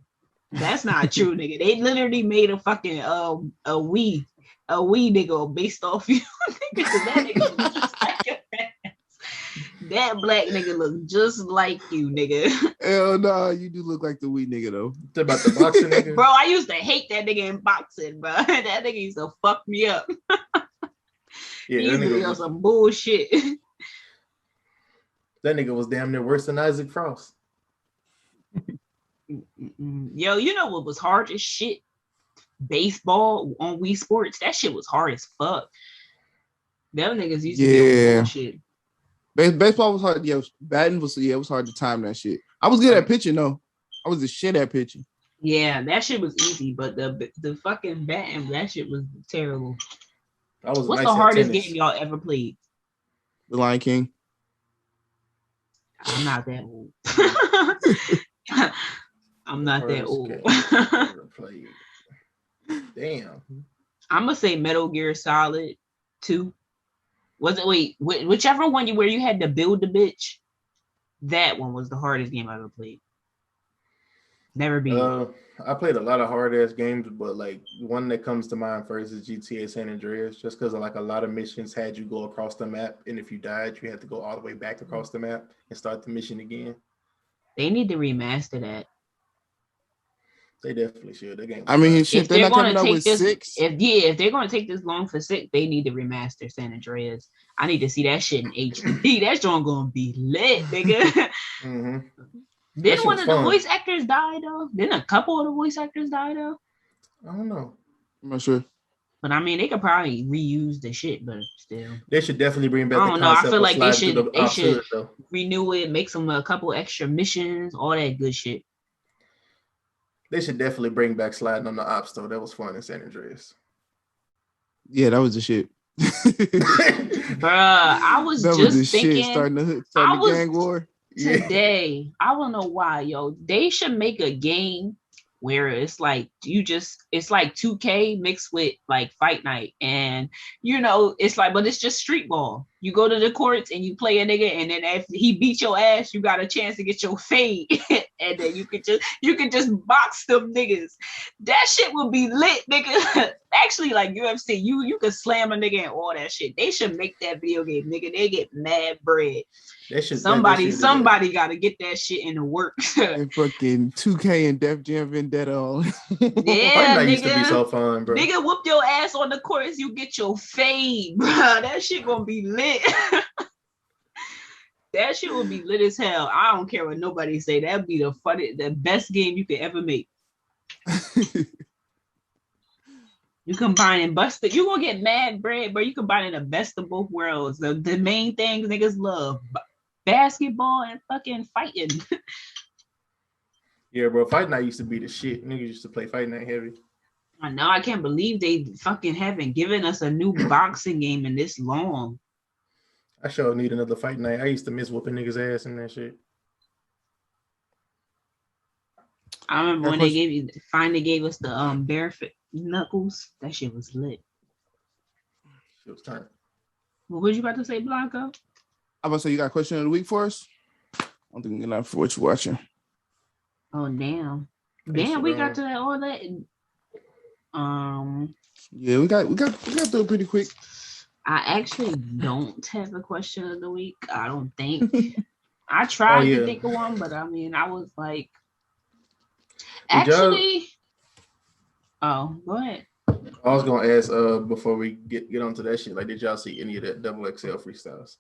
That's not true, nigga. They literally made a fucking a wee nigga based off you. That nigga look just like your ass. That black nigga look just like you, nigga. Hell no, you do look like the wee nigga though. It's about the boxing nigga. Bro, I used to hate that nigga in boxing, bro. That nigga used to fuck me up. Yeah, he used to be on some bullshit. That nigga was damn near worse than Isaac Frost. Yo, you know what was hard as shit? Baseball on Wii Sports. That shit was hard as fuck. Them niggas used to be on shit. Baseball was hard. Yeah, batting was it was hard to time that shit. I was good at pitching though. I was the shit at pitching. Yeah, that shit was easy, but the fucking batting, that shit was terrible. What's the hardest game y'all ever played? The Lion King. I'm not that old. I'm not that old. Damn. I'm gonna say Metal Gear Solid 2. Was it whichever one where you had to build the bitch? That one was the hardest game I ever played. Never beat. I played a lot of hard ass games, but like one that comes to mind first is GTA San Andreas, just because like a lot of missions had you go across the map, and if you died, you had to go all the way back across the map and start the mission again. They need to remaster that. They definitely should. The game. I mean, shit, they're not coming out with 6. If they're gonna take this long for 6, they need to remaster San Andreas. I need to see that shit in HD. That joint gonna be lit, nigga. Mm-hmm. Didn't one of the voice actors die though? Didn't a couple of the voice actors die though? I don't know. I'm not sure. But I mean, they could probably reuse the shit, but still. They should definitely bring back. I don't know. I feel like they should though. Renew it, make some a couple extra missions, all that good shit. They should definitely bring back sliding on the ops though. That was fun in San Andreas. Yeah, that was the shit. Bruh, I was just thinking. Starting the gang war. Today, I don't know why, yo. They should make a game where it's like it's like 2K mixed with like Fight Night, and it's like, but it's just street ball. You go to the courts and you play a nigga, and then if he beat your ass, you got a chance to get your fade, and then you could just box them niggas. That shit would be lit, nigga. Actually, like UFC, you could slam a nigga and all that shit. They should make that video game, nigga. They get mad bread. Somebody got to get that shit in the works. And fucking 2K and Def Jam Vendetta on. Yeah, nigga. Used to be so fun, bro. Nigga, whoop your ass on the courts, you get your fade, bro. That shit gonna be lit. That shit will be lit as hell. I don't care what nobody say. That'd be the best game you could ever make. You combining busted, you gonna get mad bread, but you combining the best of both worlds. The main things niggas love: basketball and fucking fighting. Yeah, bro. Fight Night used to be the shit. Niggas used to play Fight Night heavy. I know. I can't believe they fucking haven't given us a new boxing game in this long. I sure need another Fight Night. I used to miss whooping niggas' ass and that shit. I remember when they finally gave us the barefoot knuckles. That shit was lit. Shit was turned. What was you about to say, Blanco? I'm about to say, you got a question of the week for us? I don't think we're enough for what you're watching. Oh damn! We got to that all that. Yeah, we got through it pretty quick. I actually don't have a question of the week. I don't think. I tried to think of one, but I mean, I was like, actually. Oh, go ahead. I was gonna ask before we get onto that shit. Like, did y'all see any of that XXL freestyles?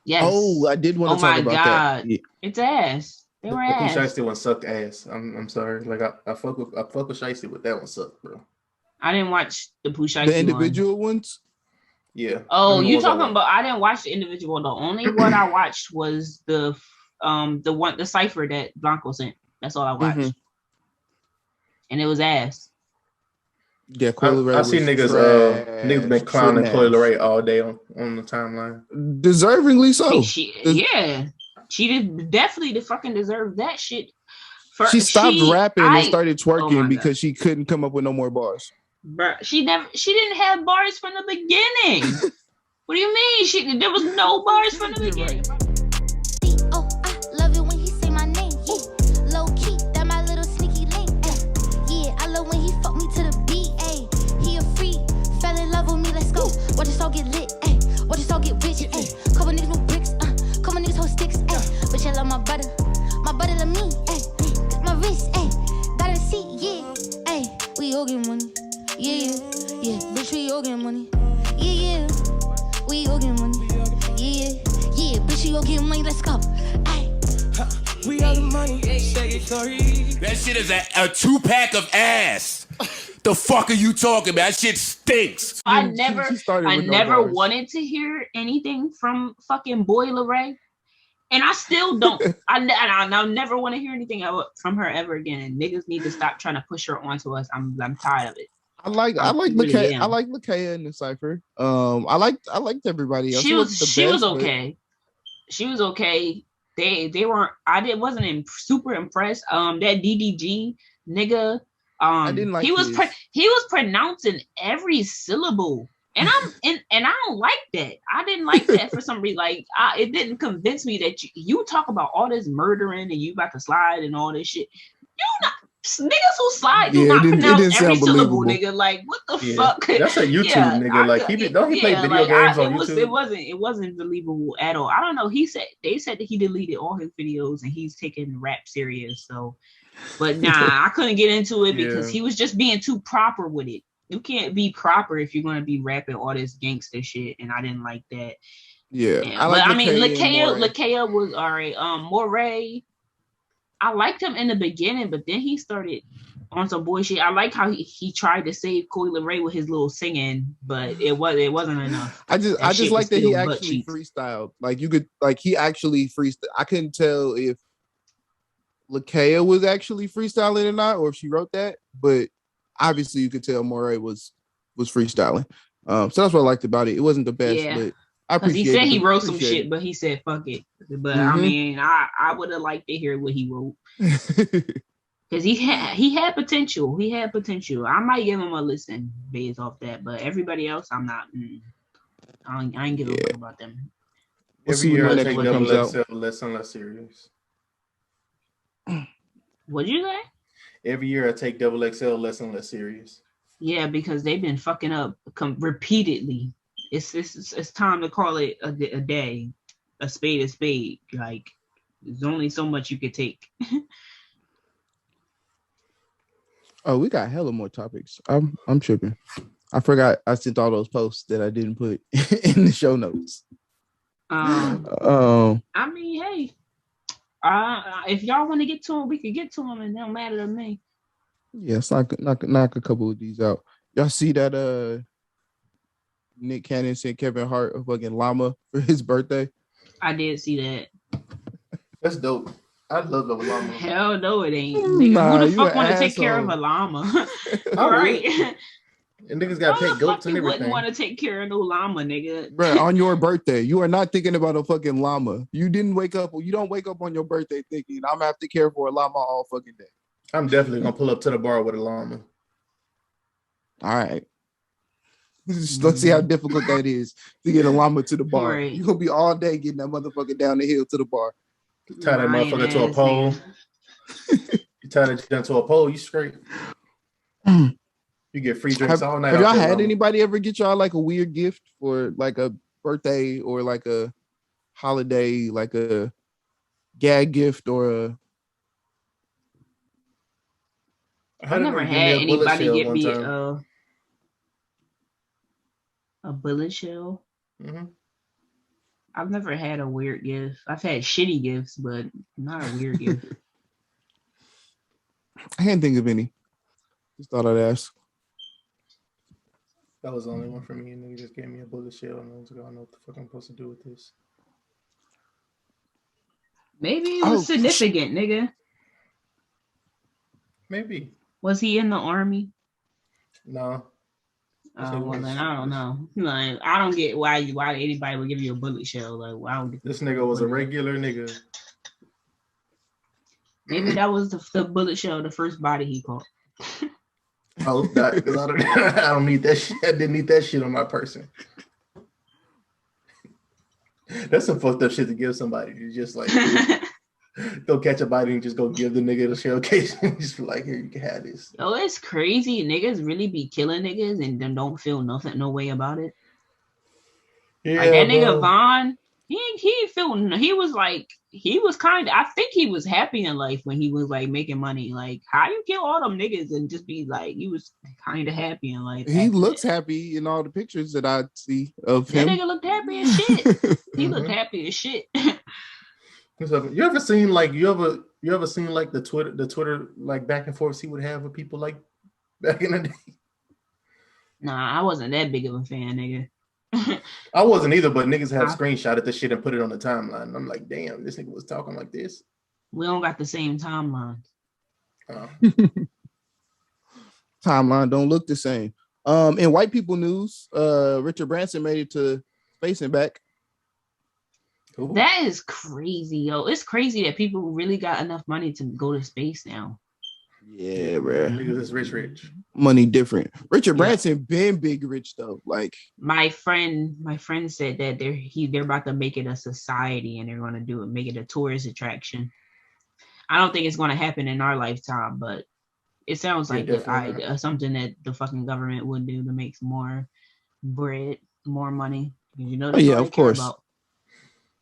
Yes. Oh, I did want to talk about that. Yeah. It's ass. They were ass. The Shiesty one sucked ass. I'm sorry. Like I fuck with Shiesty, but that one sucked, bro. I didn't watch the Shiesty The individual ones. Yeah. Oh, you talking about? I didn't watch the individual one. The only one I watched was the cipher that Blanco sent. That's all I watched, and it was ass. Yeah, I see niggas been clowning Coi Leray all day on the timeline. Deservingly so. She definitely fucking deserve that shit. She stopped rapping and started twerking because she couldn't come up with no more bars. Bruh, she didn't have bars from the beginning. What do you mean? There was no bars from the beginning. Right. Watch us all get lit, ayy. Watch us all get rich, ayy. Couple niggas with bricks, couple niggas hold sticks, ayy. Bitch, I love my butter love me, ayy. Got my wrist, ayy. Got a seat, yeah, ayy. We all get money, yeah. Bitch, we all get money, yeah. We all get money, yeah. Bitch, we all get money. Let's go, ayy. We all the money, say it, sorry. That shit is a 2-pack of ass. The fuck are you talking about? That shit stinks. I never wanted to hear anything from fucking Boy Leray, and I still don't. I never want to hear anything from her ever again. And niggas need to stop trying to push her onto us. I'm tired of it. I like Lakaya. I like Lakaya in the cipher. I liked everybody else. She was okay. She was okay. They weren't. Wasn't super impressed. That DDG nigga. I didn't like he was pronouncing every syllable And I don't like that. I didn't like that for some reason. Like it didn't convince me that you talk about all this murdering and you about to slide and all this shit. You not niggas who slide do not pronounce every syllable, nigga. Like what the fuck? That's a YouTube nigga. Like don't he play video games on YouTube? It wasn't believable at all. I don't know. They said that he deleted all his videos and he's taking rap serious. So, but nah, I couldn't get into it because he was just being too proper with it. You can't be proper if you're gonna be rapping all this gangster shit, and I didn't like that. Yeah. I mean, Lakea was all right. Moray, I liked him in the beginning, but then he started on some bullshit. I like how he tried to save Coi Leray with his little singing, but it wasn't enough. I just like that he actually freestyled. Like he actually freestyled. I couldn't tell if Lakea was actually freestyling or not, or if she wrote that, but obviously you could tell Moray was freestyling. So that's what I liked about it. It wasn't the best, but I appreciate it. He said he wrote some shit, but he said fuck it. But I mean, I would have liked to hear what he wrote. Because he had potential. He had potential. I might give him a listen based off that, but everybody else, I'm not. I ain't give a fuck about them. Every year I take XXL less and less serious. What'd you say? Every year I take XXL less and less serious. Yeah, because they've been fucking up repeatedly. It's time to call it a day. A spade is spade. Like there's only so much you could take. Oh, we got hella more topics. I'm tripping. I forgot I sent all those posts that I didn't put in the show notes. I mean, hey. If y'all want to get to them, we could get to them. It don't matter to me. Yeah, it's knock a couple of these out. Y'all see that Nick Cannon sent Kevin Hart a fucking llama for his birthday? I did see that. That's dope. I love the llama. Hell no, it ain't. Nigga, who the fuck want to take care of a llama? All right. And niggas got pet goats and everything. Wouldn't want to take care of no llama, nigga. Bro, on your birthday, you are not thinking about a fucking llama. You don't wake up on your birthday thinking I'm gonna have to care for a llama all fucking day. I'm definitely gonna pull up to the bar with a llama. All right. Let's see how difficult that is to get a llama to the bar. Right. You're gonna be all day getting that motherfucker down the hill to the bar. Tie that motherfucker to a pole. You tie that down to a pole, you straight. You get free drinks all night. Have y'all had anybody ever get y'all like a weird gift for like a birthday or like a holiday, like a gag gift or a? I've never had anybody give me a bullet shell. Mm-hmm. I've never had a weird gift. I've had shitty gifts, but not a weird gift. I can't think of any. Just thought I'd ask. That was the only one for me, and then he just gave me a bullet shell, and I was like, I don't know what the fuck I'm supposed to do with this. Maybe it was significant, nigga. Maybe. Was he in the army? No. Oh, well, then I don't know. Like, I don't get why anybody would give you a bullet shell. Like, I don't get this nigga was a regular nigga. Maybe that was the bullet shell, the first body he caught. I hope not, because I don't need that shit. I didn't need that shit on my person. That's some fucked up shit to give somebody. You just like go catch a body and just go give the nigga the shell case and just be like, here, you can have this. Oh, it's crazy. Niggas really be killing niggas and then don't feel no way about it. Yeah, like that nigga Vaughn, he was kind of, I think he was happy in life when he was like making money. Like, how you kill all them niggas and just be like, he was kind of happy in life. He looks happy in all the pictures that I see of him. That nigga looked happy as shit. He looked happy as shit. You ever seen like the Twitter like back and forth he would have with people like back in the day? Nah, I wasn't that big of a fan, nigga. I wasn't either, but niggas have screenshotted the shit and put it on the timeline. And I'm like, damn, this nigga was talking like this. We don't got the same timeline. Timeline don't look the same. In white people news, Richard Branson made it to space and back. Ooh. That is crazy, yo. It's crazy that people really got enough money to go to space now. Yeah, bro. Niggas is rich. Money different. Richard Branson been big rich though. Like my friend said that they're about to make it a society and they're gonna make it a tourist attraction. I don't think it's gonna happen in our lifetime, but it sounds like something that the fucking government would do to make more bread, more money. You know, of course.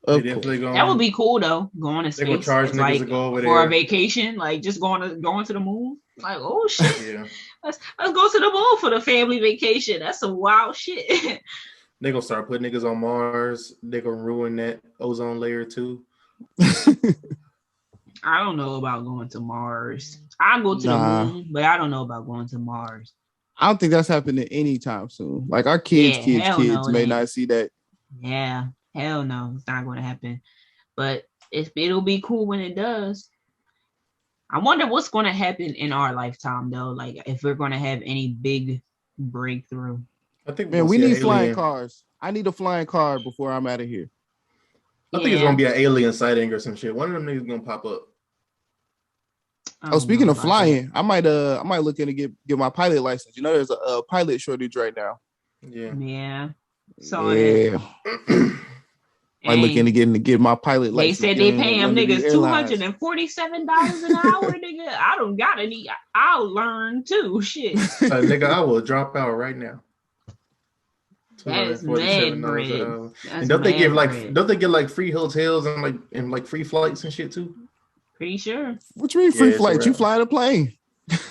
That would be cool though. Going to space, charge niggas like to go over for there. a vacation, like just going to the moon. Like, oh shit, Yeah. let's go to the moon for the family vacation. That's some wild shit. They gonna start putting niggas on Mars. They gonna ruin that ozone layer too. I don't know about going to Mars. I'll go to the moon, but I don't know about going to Mars. I don't think that's happening anytime soon. Like our kids may not see that. Yeah, hell no, it's not going to happen. But it'll be cool when it does. I wonder what's going to happen in our lifetime though. Like if we're going to have any big breakthrough. I think we need flying cars. I need a flying car before I'm out of here. I think it's gonna be an alien sighting or some shit. One of them niggas gonna pop up. Speaking of flying, I might look in to get my pilot license. You know, there's a pilot shortage right now. Yeah. So yeah. I'm looking to get my pilot license. They said they pay them niggas $247 an hour, nigga. I don't got any. I'll learn too. Shit. Nigga, I will drop out right now. That is mad bread. And don't they get like free hotels and like free flights and shit too? Pretty sure. What you mean free flights? You flying a plane?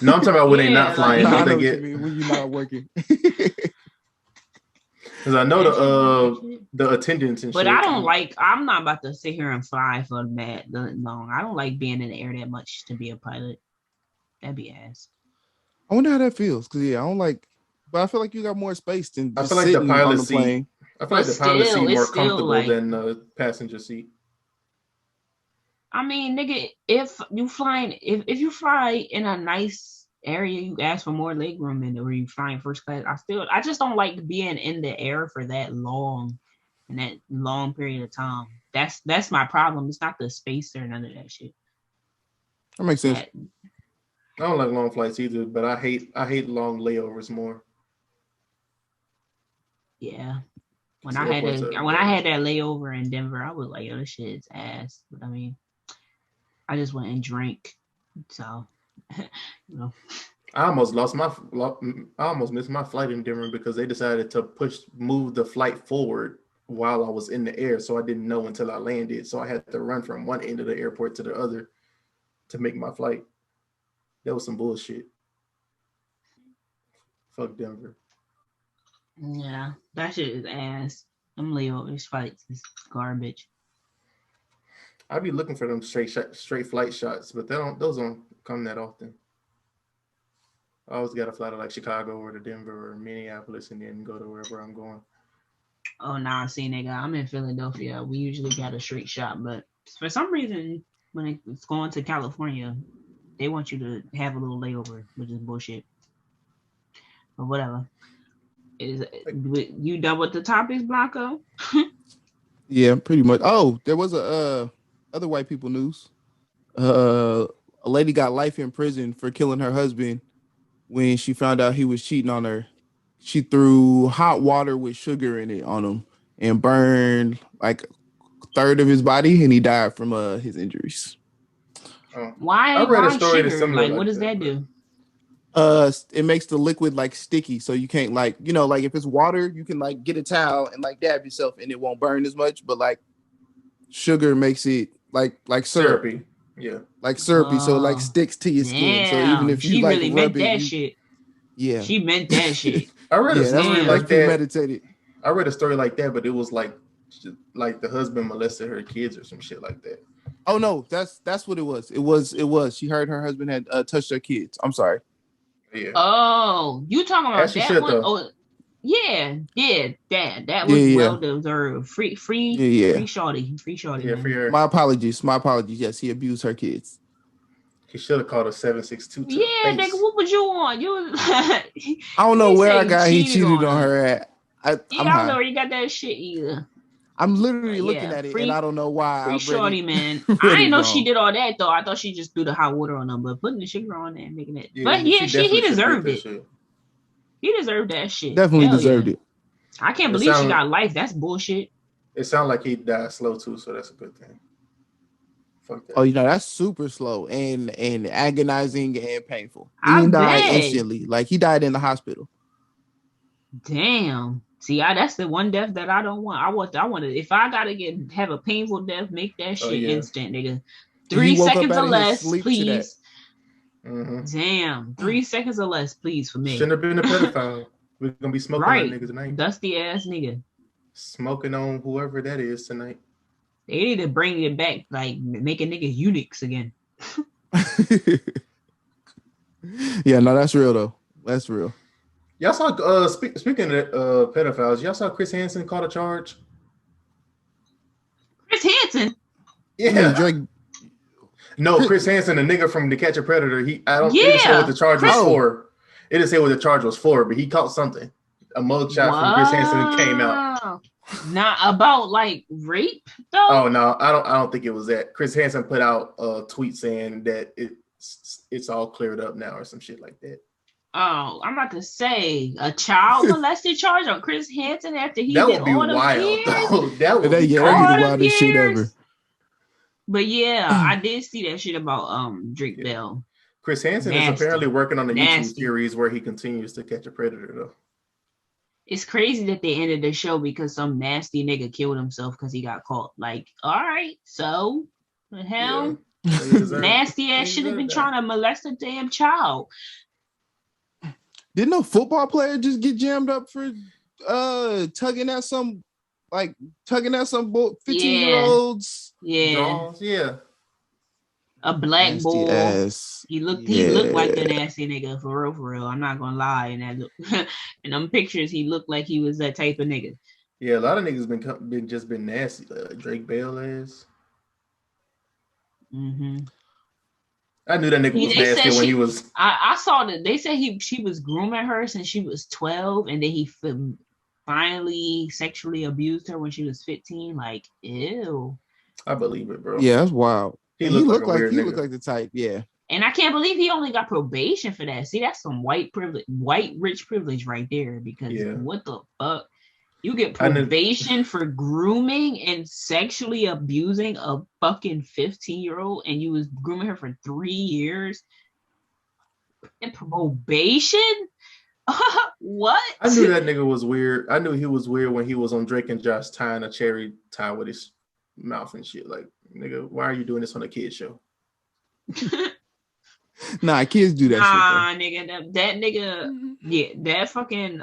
No, I'm talking about when they not flying. Like, don't they get when you're not working? Because I know the attendants and but shit. I'm not about to sit here and fly for that long. I don't like being in the air that much to be a pilot. That'd be ass. I wonder how that feels. Because I don't like, but I feel like you got more space than just I feel like the pilot seat. Plane. I feel like the pilot seat more comfortable than the passenger seat. I mean, nigga, if you fly in a nice area, you ask for more leg room than where you flying first class. I just don't like being in the air for that long, in that long period of time. That's my problem. It's not the space or none of that shit. That makes sense. I don't like long flights either, but I hate long layovers more. Yeah. When I had that layover in Denver, I was like, "Yo, this shit is ass." But I mean, I just went and drank, so you know. I almost missed my flight in Denver because they decided to move the flight forward while I was in the air, so I didn't know until I landed. So I had to run from one end of the airport to the other to make my flight. That was some bullshit. Fuck Denver. Yeah, that shit is ass. Them layovers flights is garbage. I be looking for them straight flight shots, but those don't come that often. I always got to fly to like Chicago or to Denver or Minneapolis and then go to wherever I'm going. Oh, nah, see, nigga, I'm in Philadelphia. We usually got a straight shot, but for some reason, when it's going to California, they want you to have a little layover, which is bullshit. But whatever. You done with the topics, Blanco? Yeah, pretty much. Oh, there was other white people news. A lady got life in prison for killing her husband when she found out he was cheating on her. She threw hot water with sugar in it on him and burned like a third of his body, and he died from his injuries. Why? I read a story that's similar. Like, what does that do? It makes the liquid like sticky, so you can't like if it's water, you can like get a towel and like dab yourself, and it won't burn as much. But like sugar makes it like syrup. Syrupy. Yeah, like syrupy, so it like sticks to your skin. So even if you like really rub meant that shit. Yeah, she meant that shit. I read a story like that. Meditated. I read a story like that, but it was like the husband molested her kids or some shit like that. Oh no, that's what it was. It was. She heard her husband had touched her kids. I'm sorry. Yeah. Oh, you talking about that one? Oh, yeah. That was well deserved. Free shorty. Yeah, for your... My apologies. Yes, he abused her kids. He should have called a 762. Yeah, nigga, what was you on? You was I don't know where I got he cheated on her at. I don't know where you got that shit either. I'm literally looking at it and I don't know why. Free shorty, man. I didn't know she did all that though. I thought she just threw the hot water on them, but putting the sugar on there and making it. But yeah, he deserved it. He deserved that shit. Definitely deserved it. I can't believe she got life. That's bullshit. It sounded like he died slow too, so that's a good thing. Fuck that. Oh, that's super slow and agonizing and painful. He died instantly. Like he died in the hospital. Damn. See, that's the one death that I don't want. I want to. If I gotta have a painful death, make that shit instant, nigga. 3 seconds or less, please. Mm-hmm. Damn, 3 seconds or less, please, for me. Shouldn't have been a pedophile. We're gonna be smoking on niggas tonight. Dusty ass nigga. Smoking on whoever that is tonight. They need to bring it back, like making niggas eunuchs again. Yeah, no, that's real though. That's real. Y'all saw speaking of pedophiles, y'all saw Chris Hansen caught a charge? Chris Hansen? Yeah. Drake. No, Chris Hansen, the nigga from To Catch a Predator. It didn't say what the charge was for. It didn't say what the charge was for, but he caught something. A mugshot from Chris Hansen came out. Not about like rape though. Oh no, I don't think it was that. Chris Hansen put out a tweet saying that it's all cleared up now or some shit like that. Oh, I'm about to say a child molested charge on Chris Hansen after he that did would be all wild. Though. That would be the wildest shit ever. But yeah, I did see that shit about Drake Bell. Chris Hansen is apparently working on a YouTube series where he continues to catch a predator though. It's crazy that they ended the show because some nasty nigga killed himself because he got caught. Like, all right, so the hell, nasty ass should have been trying to molest a damn child. Didn't no football player just get jammed up for tugging at some 15-year-olds? Yeah. A black nasty boy. Ass. He looked like a nasty nigga for real. I'm not gonna lie. And in them pictures, he looked like he was that type of nigga. Yeah, a lot of niggas been nasty. Drake Bell is. Mm-hmm. I knew that nigga was nasty when he was. I saw that they said she was grooming her since she was 12, and then he finally sexually abused her when she was 15. Like, ew. I believe it, bro. Yeah, that's wild. He looked like the type. Yeah. And I can't believe he only got probation for that. See, that's some white rich privilege right there. Because what the fuck? You get probation for grooming and sexually abusing a fucking 15-year-old, and you was grooming her for 3 years. And probation? What? I knew that nigga was weird. I knew he was weird when he was on Drake and Josh tying a cherry tie with his mouth and shit. Like, nigga, why are you doing this on a kid show? Nah, kids do that shit. Nah, nigga, that nigga, yeah, that fucking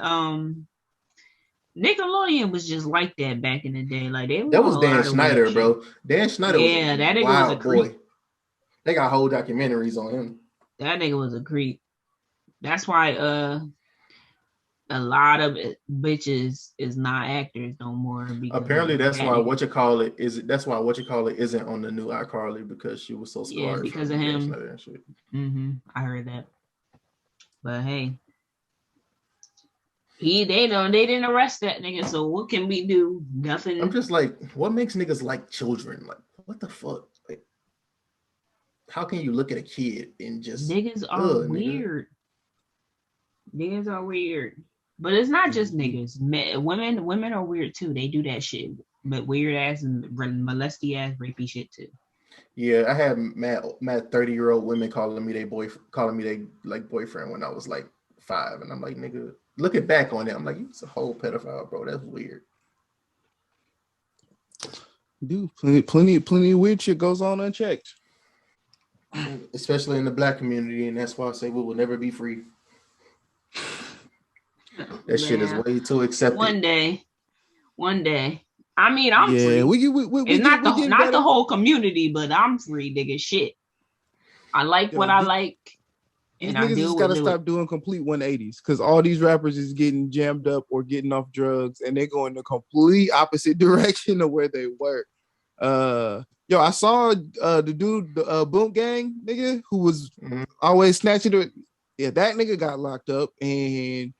Nickelodeon was just like that back in the day. Like that was Dan Schneider, bro. Dan Schneider was that nigga was a creep. Boy. They got whole documentaries on him. That nigga was a creep. That's why a lot of bitches is not actors no more. Apparently that's why what you call it isn't on the new iCarly because she was so scarred. Yeah, because of him. Mm-hmm. I heard that. But hey. They didn't arrest that nigga, so what can we do? Nothing. I'm just like, what makes niggas like children? Like, what the fuck? Like, how can you look at a kid and just niggas are weird. Niggas are weird. But it's not just niggas. Women are weird too. They do that shit. But weird ass and molesty ass rapey shit too. Yeah, I had mad 30-year-old women calling me they boyfriend when I was like 5. And I'm like, nigga, looking back on it, I'm like, you was a whole pedophile, bro. That's weird. Dude, plenty of weird shit goes on unchecked. Especially in the black community, and that's why I say we will never be free. That shit is way too accepted. One day. I mean, I'm free. It's not the whole community, but I'm free, nigga. Shit. I like what I like. These niggas just gotta stop doing complete 180s because all these rappers is getting jammed up or getting off drugs and they're going the complete opposite direction of where they were. Yo, I saw the dude, the Boom Gang nigga who was always snatching it. Yeah, that nigga got locked up and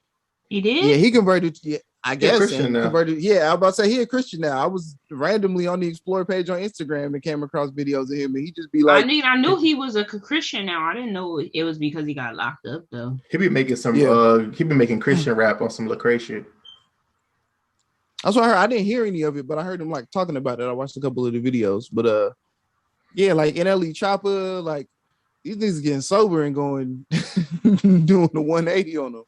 he did. Yeah, he converted. Yeah, I guess Christian now. converted. Yeah, I was about to say he a Christian now. I was randomly on the Explore page on Instagram and came across videos of him, and he just be like, I knew he was a Christian now. I didn't know it was because he got locked up though. He be making some he been making Christian rap on some Lecrae shit. That's what I heard. I didn't hear any of it, but I heard him like talking about it. I watched a couple of the videos, but yeah, like NLE Chopper, like these niggas getting sober and going doing the 180 on them.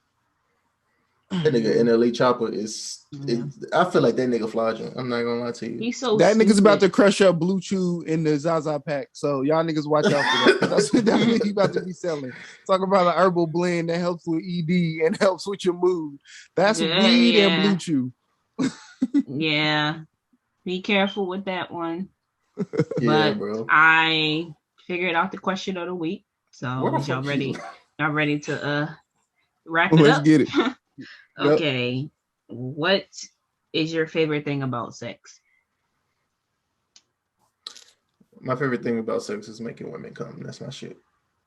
That nigga NLE Chopper is. I feel like that nigga flogging. I'm not gonna lie to you. He's so that stupid. Nigga's about to crush up Blue Chew in the Zaza pack. So y'all niggas watch out for that. That's what he about to be selling. Talk about an herbal blend that helps with ED and helps with your mood. That's weed and Blue Chew. Yeah, be careful with that one. Yeah, but bro. I figured out the question of the week. So y'all ready? Y'all ready to wrap it up? Let's get it. Okay. Yep. What is your favorite thing about sex? My favorite thing about sex is making women come. That's my shit.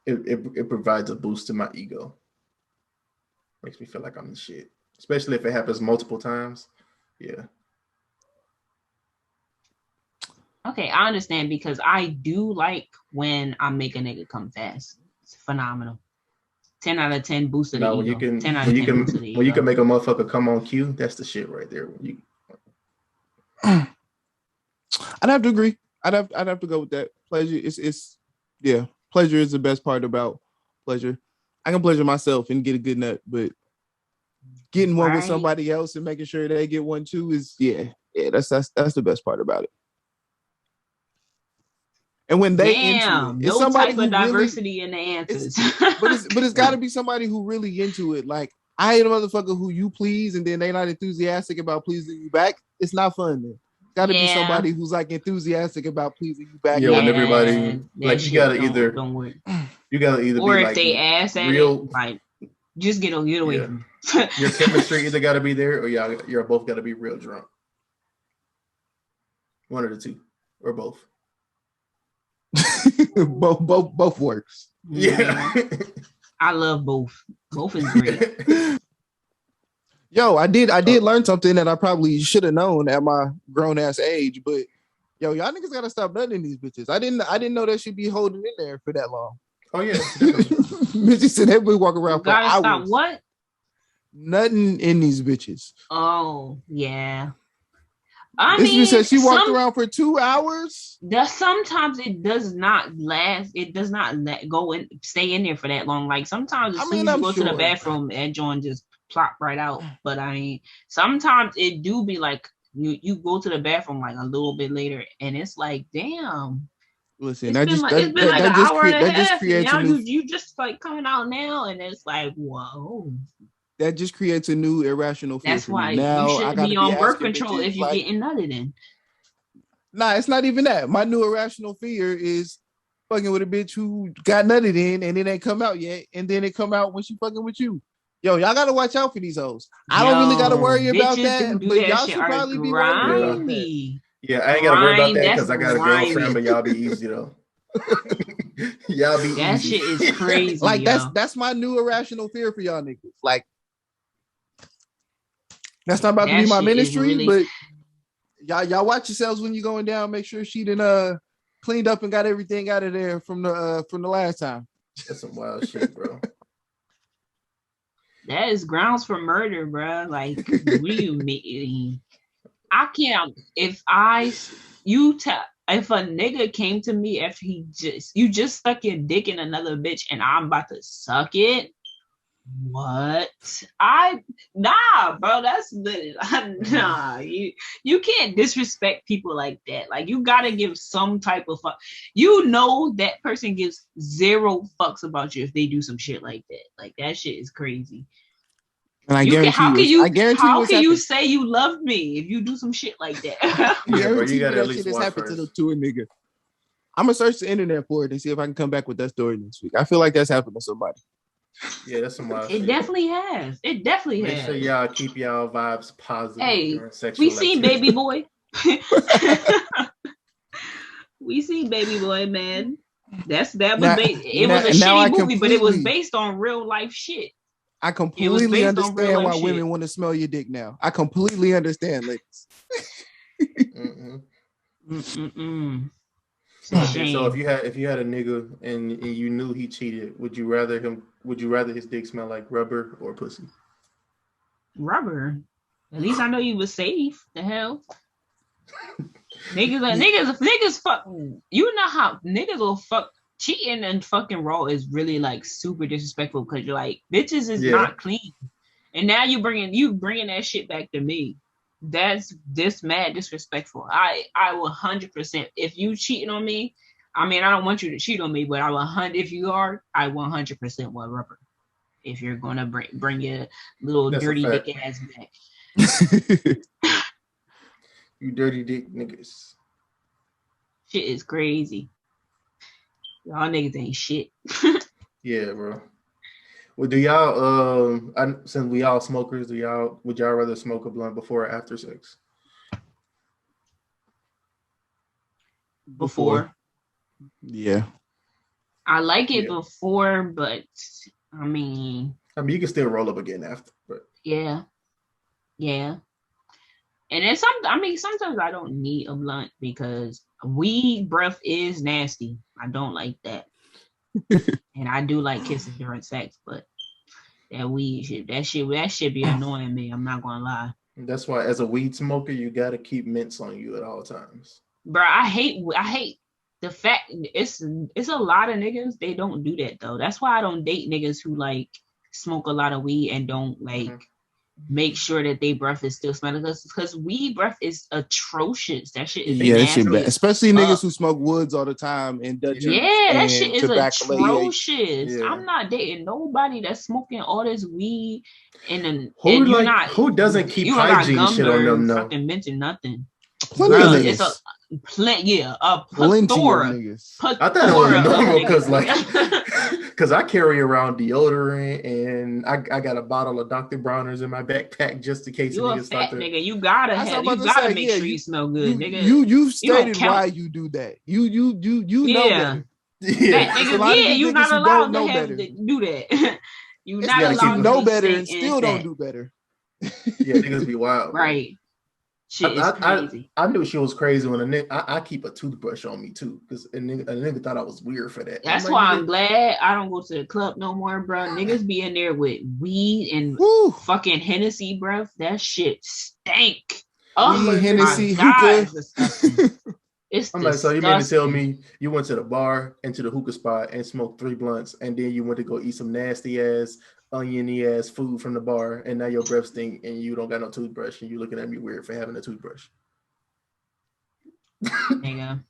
It provides a boost to my ego. Makes me feel like I'm the shit. Especially if it happens multiple times. Yeah. Okay, I understand because I do like when I make a nigga come fast. It's phenomenal. 10 out of 10 boosted the ego. When you can make a motherfucker come on cue, that's the shit right there. I'd have to agree. I'd have to go with that. Pleasure pleasure is the best part about pleasure. I can pleasure myself and get a good nut, but getting one with somebody else and making sure they get one too is that's the best part about it. And when they into it, it's no somebody type of diversity in the answers. but it's got to be somebody who really into it. Like I hate a motherfucker who you please and then they not enthusiastic about pleasing you back. It's not fun. Then got to be somebody who's like enthusiastic about pleasing you back. Yeah, when everybody like you gotta either or be if like they ass at real, it, like just get away from your chemistry either got to be there or you're both got to be real drunk. One of the two or both. both works. Yeah. I love both. Both is great. Yo, I did learn something that I probably should have known at my grown ass age, but yo, y'all niggas gotta stop nutting these bitches. I didn't know that she'd be holding in there for that long. Oh yeah. Bitches said they would walk around for hours. Stop what? Nothing in these bitches. Oh yeah. This bitch said she walked around for 2 hours. Sometimes it does not last. It does not stay in there for that long. Like sometimes as soon as you go to the bathroom, that joint just plop right out. But I mean, sometimes it do be like you go to the bathroom like a little bit later, and it's like, damn. Listen, it's been like an hour and a half. And now you just like coming out now, and it's like, whoa. That just creates a new irrational fear. That's why now, you shouldn't be on birth control if you're getting nutted in. Nah, it's not even that. My new irrational fear is fucking with a bitch who got nutted in and it ain't come out yet, and then it come out when she fucking with you. Yo, y'all gotta watch out for these hoes. I don't really gotta worry about that, but y'all should probably be worried about that. Yeah, I ain't gotta worry about that because I got a girlfriend, but y'all be easy though. Y'all be that easy. Shit is crazy. Like that's my new irrational fear for y'all niggas. Like that's not about to be my ministry, but y'all watch yourselves when you're going down. Make sure she done cleaned up and got everything out of there from the last time. That's some wild shit, bro. That is grounds for murder, bro. Like, what do you mean? I can't. If a nigga came to me after you just stuck your dick in another bitch and I'm about to suck it. What? Bro, that's nah. You can't disrespect people like that. Like, you gotta give some type of fuck. You know that person gives 0 fucks about you if they do some shit like that. Like, that shit is crazy. And how can you say you love me if you do some shit like that? Yeah, bro, you gotta at least watch happened to a nigga. I'm gonna search the internet for it and see if I can come back with that story next week. I feel like that's happened to somebody. Yeah, that's some wild shit. Definitely has. It definitely has. Make sure y'all keep y'all vibes positive. Hey, we seen Baby Boy. We seen Baby Boy, man. It was a shitty movie, but it was based on real life shit. I completely understand why women want to smell your dick now. I completely understand, ladies. Okay, so if you had a nigga and you knew he cheated, would you rather his dick smell like rubber or pussy? Rubber. At least I know you was safe. The hell. Niggas fuck. You know how niggas will fuck. Cheating and fucking raw is really like super disrespectful because you're like, bitches is not clean, and now you bringing that shit back to me. That's mad disrespectful. I will 100%. If you cheating on me, I mean I don't want you to cheat on me, but I will 100. If you are, I 100% want rubber. If you're gonna bring your little dirty dick ass back. You dirty dick niggas. Shit is crazy. Y'all niggas ain't shit. Yeah, bro. Well, do y'all since we all smokers, would y'all rather smoke a blunt before or after sex? Before. Yeah. I like it before, but I mean you can still roll up again after, but yeah. And then sometimes I don't need a blunt because weed breath is nasty. I don't like that. And I do like kissing during sex, but that weed shit, that shit be annoying me. I'm not gonna lie. That's why as a weed smoker, you gotta keep mints on you at all times. Bro, I hate the fact it's a lot of niggas, they don't do that though. That's why I don't date niggas who like smoke a lot of weed and don't like make sure that they breath is still smelling because weed breath is atrocious. That shit is that shit bad. Especially niggas who smoke woods all the time and Dutch. Yeah, that shit is atrocious. Yeah. I'm not dating nobody that's smoking all this weed and who doesn't keep hygiene shit on them though? Fucking mention nothing. Plenty of niggas. It's a plenty of niggas. I thought it was normal because I carry around deodorant and I got a bottle of Dr. Browners in my backpack just in case. You're a fat nigga. You gotta make sure you smell good, nigga. You've stated why you do that. You know better. You're not allowed to do that. You're not allowed to know better and still don't do better. Yeah, niggas be wild. Right. Shit is crazy. I knew she was crazy when I keep a toothbrush on me too, because a nigga thought I was weird for that. That's why I'm glad I don't go to the club no more, bro. Niggas be in there with weed and fucking Hennessy, bro. That shit stank. Oh, Hennessy, hookah. It's I'm like, so you mean to tell me you went to the bar and to the hookah spot and smoked 3 blunts and then you went to go eat some nasty ass oniony ass food from the bar and now your breath stink and you don't got no toothbrush and you looking at me weird for having a toothbrush. Nigga.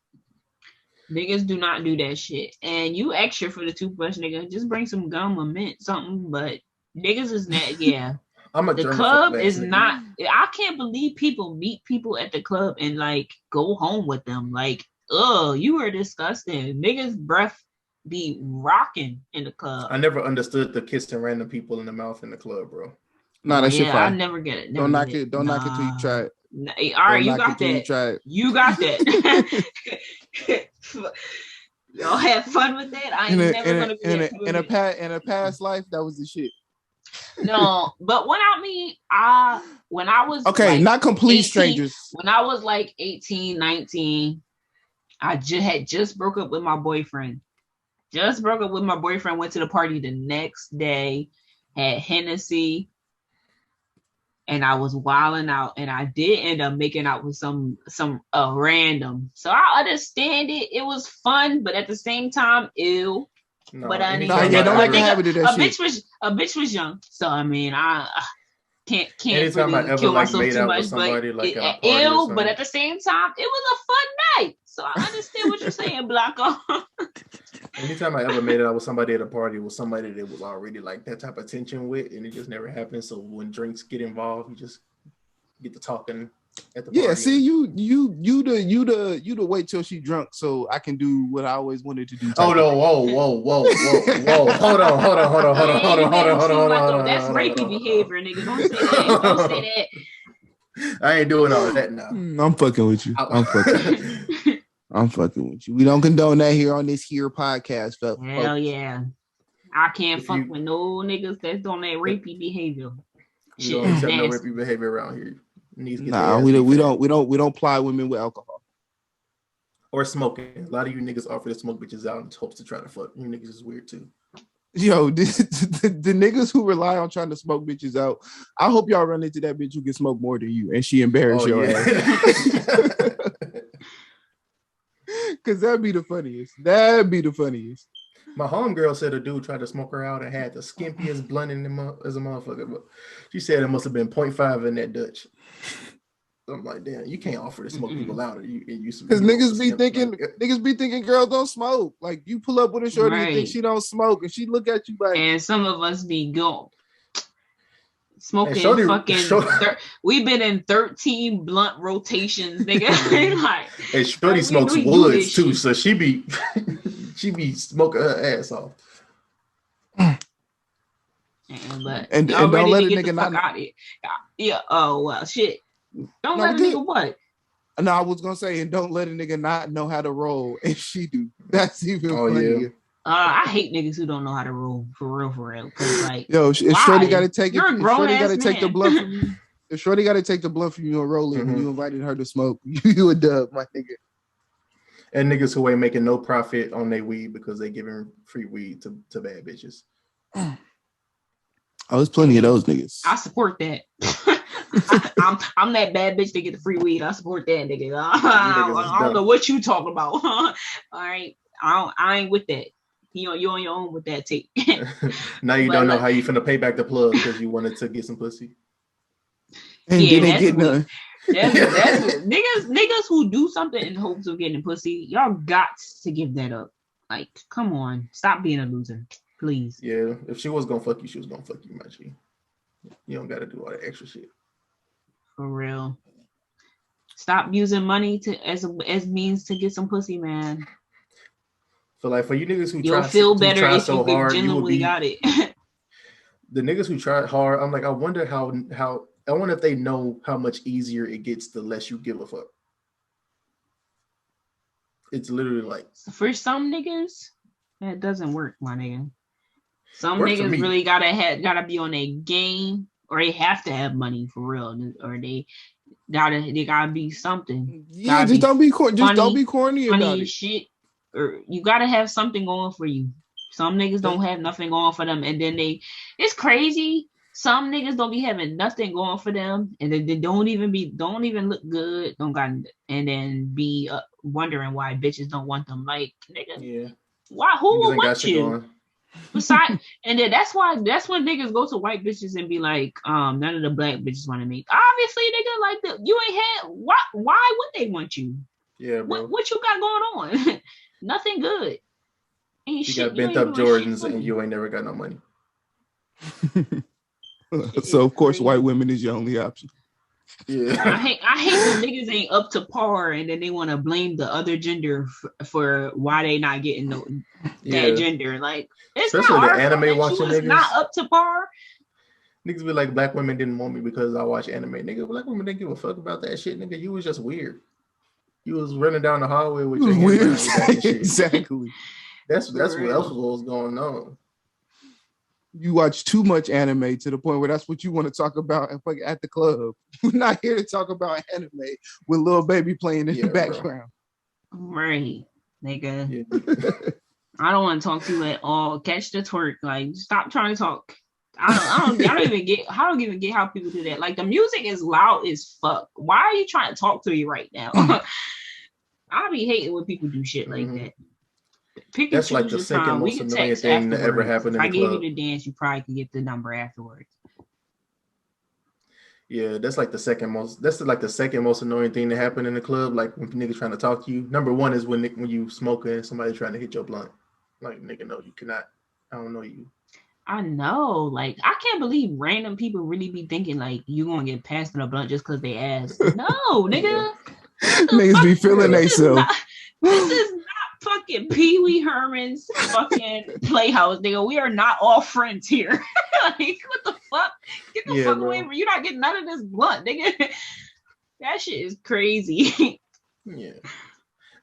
Niggas do not do that shit. And you extra for the toothbrush, nigga. Just bring some gum or mint, something. But niggas is not, yeah. The club is not. I can't believe people meet people at the club and like go home with them. Like, you are disgusting. Niggas' breath be rocking in the club. I never understood the kissing random people in the mouth in the club, bro. No, that shit fine. I never get it. Don't knock it till you try it. All right, you got that. You got that. Y'all have fun with that. I ain't never gonna be in a past life. That was the shit. No, but when I was not complete 18, strangers. When I was like 18, 19, I had just broke up with my boyfriend. Went to the party the next day, had Hennessy, and I was wilding out, and I did end up making out with some random. So I understand it. It was fun, but at the same time, ew. No, but I mean, don't like to have it. A bitch was young, so I mean, I can't anytime really I ever kill like myself made too out much. with somebody But like at a party or something. but at the same time, it was a fun night. So I understand what you're saying, Blanco. Anytime I ever made it out with somebody at a party was somebody that was already like that type of tension with, and it just never happened. So when drinks get involved, you just get to talking at the party. Yeah, see, you the wait till she drunk so I can do what I always wanted to do. Oh no, whoa. Hold on. That's rapey behavior, nigga. Don't say that. I ain't doing all that now. I'm fucking with you. I'm fucking with you. We don't condone that here on this here podcast, Hell yeah. I can't fuck with no niggas that's on that rapey behavior. We don't accept no rapey behavior around here. Nah, we don't ply women with alcohol or smoking. A lot of you niggas offer to smoke bitches out in hopes to try to fuck. You niggas is weird too. Yo, the niggas who rely on trying to smoke bitches out, I hope y'all run into that bitch who can smoke more than you and she embarrass your ass. Cause that'd be the funniest. My homegirl said a dude tried to smoke her out and had the skimpiest blunt in him as a motherfucker. But she said it must have been 0.5 in that Dutch. So I'm like, damn, you can't offer to smoke people out. Because niggas be thinking girls don't smoke. Like you pull up with a shorty and think she don't smoke, and she look at you like. And some of us be gone. Smoking we've been in 13 blunt rotations, nigga. Like, and shorty smokes woods too, so she be smoking her ass off. And don't let a nigga not out it. Yeah. Oh well, shit. Don't let a nigga what? No, I was gonna say, and don't let a nigga not know how to roll, and she do. That's even funnier. Yeah. I hate niggas who don't know how to roll for real. Cause like, yo, if shorty got to take it, if shorty got to take the blunt from you. If shorty got to take the blunt from you and roll it, and you invited her to smoke, you a dub, my nigga. And niggas who ain't making no profit on their weed because they giving free weed to bad bitches. Oh, there's plenty of those niggas. I support that. I'm that bad bitch that get the free weed. I support that nigga. I don't know what you talking about. All right, I ain't with that. You on your own with that tape. Now you don't know how you finna pay back the plug because you wanted to get some pussy. And didn't get none. That's niggas who do something in hopes of getting pussy, y'all got to give that up. Like, come on, stop being a loser, please. Yeah, if she was gonna fuck you, she was gonna fuck you, my G. You don't gotta do all that extra shit. For real. Stop using money as means to get some pussy, man. So like for you niggas who you'll feel better if you genuinely got it. The niggas who try hard, I'm like, I wonder I wonder if they know how much easier it gets the less you give a fuck. It's literally like for some niggas, that doesn't work, my nigga. Some niggas really gotta be on a game, or they have to have money for real, or they gotta be something. Yeah, just don't be corny about it. Shit, or you gotta have something going for you. Some niggas don't have nothing going for them, and then it's crazy. Some niggas don't be having nothing going for them, and then they don't even look good, and then be wondering why bitches don't want them. Like, nigga, yeah, why? Who will want you? Besides, and then that's when niggas go to white bitches and be like, none of the black bitches want to meet. Obviously, nigga, like you ain't had. Why would they want you? Yeah, bro. What you got going on? Nothing good. You got bent up Jordans and you ain't never got no money. So of course, white women is your only option. Yeah, I hate when niggas ain't up to par, and then they want to blame the other gender for why they not getting that gender. Like, it's especially not the anime watching niggas not up to par. Niggas be like, black women didn't want me because I watch anime. Nigga, black women didn't give a fuck about that shit. Nigga, you was just weird. You was running down the hallway with your weird. Exactly. That's what else was going on. You watch too much anime to the point where that's what you want to talk about at the club. We're not here to talk about anime with Lil Baby playing in the background. Right, nigga. Yeah. I don't want to talk to you at all. Catch the twerk. Like, stop trying to talk. I don't even get how people do that. Like, the music is loud as fuck. Why are you trying to talk to me right now? I be hating when people do shit like that. That's like the second most annoying thing that ever happened in the club. If I gave you the dance, you probably could get the number afterwards. Yeah, that's like the second most annoying thing that happened in the club. Like when niggas trying to talk to you. Number one is when you smoking and somebody trying to hit your blunt. Like, nigga, no, you cannot. I don't know you. I know. Like, I can't believe random people really be thinking like you gonna get passed in a blunt just because they asked. No, nigga. Niggas be feeling themselves. This is not fucking Pee Wee Herman's fucking playhouse, nigga. We are not all friends here. Like, what the fuck? Get the fuck away from me. You're not getting none of this blunt, nigga. That shit is crazy. Yeah.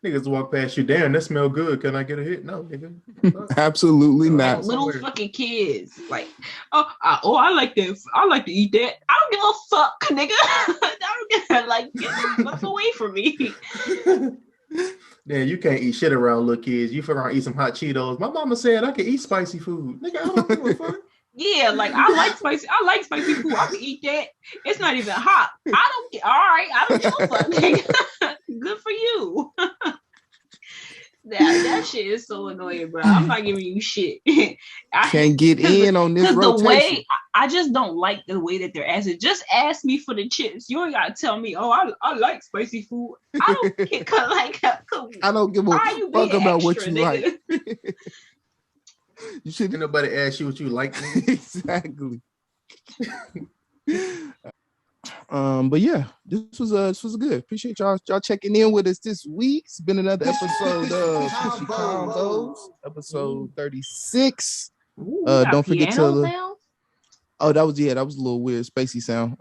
Niggas walk past you, damn, that smell good. Can I get a hit? No, nigga. Absolutely not. Little fucking kids, like, I like that. I like to eat that. I don't give a fuck, nigga. I don't give like get the fuck away from me. Yeah, you can't eat shit around little kids. You fuck around eat some hot Cheetos. My mama said I could eat spicy food. Nigga, I don't give a fuck. Yeah, like I like spicy food. I can eat that. It's not even hot. I don't get all right. I don't give a fuck, nigga. Good for you. That shit is so annoying, bro. I'm not giving you shit. I can't get in on this rotation. The way I just don't like the way that they're asking. Just ask me for the chips. You ain't gotta tell me. Oh, I like spicy food. I don't get like. I don't give a fuck about what you nigga? like. You shouldn't. Nobody ask you what you like. Exactly. But yeah, this was good. Appreciate y'all checking in with us this week. It's been another episode of Kushy Konvos, episode 36. Don't forget to that was a little weird spacey sound.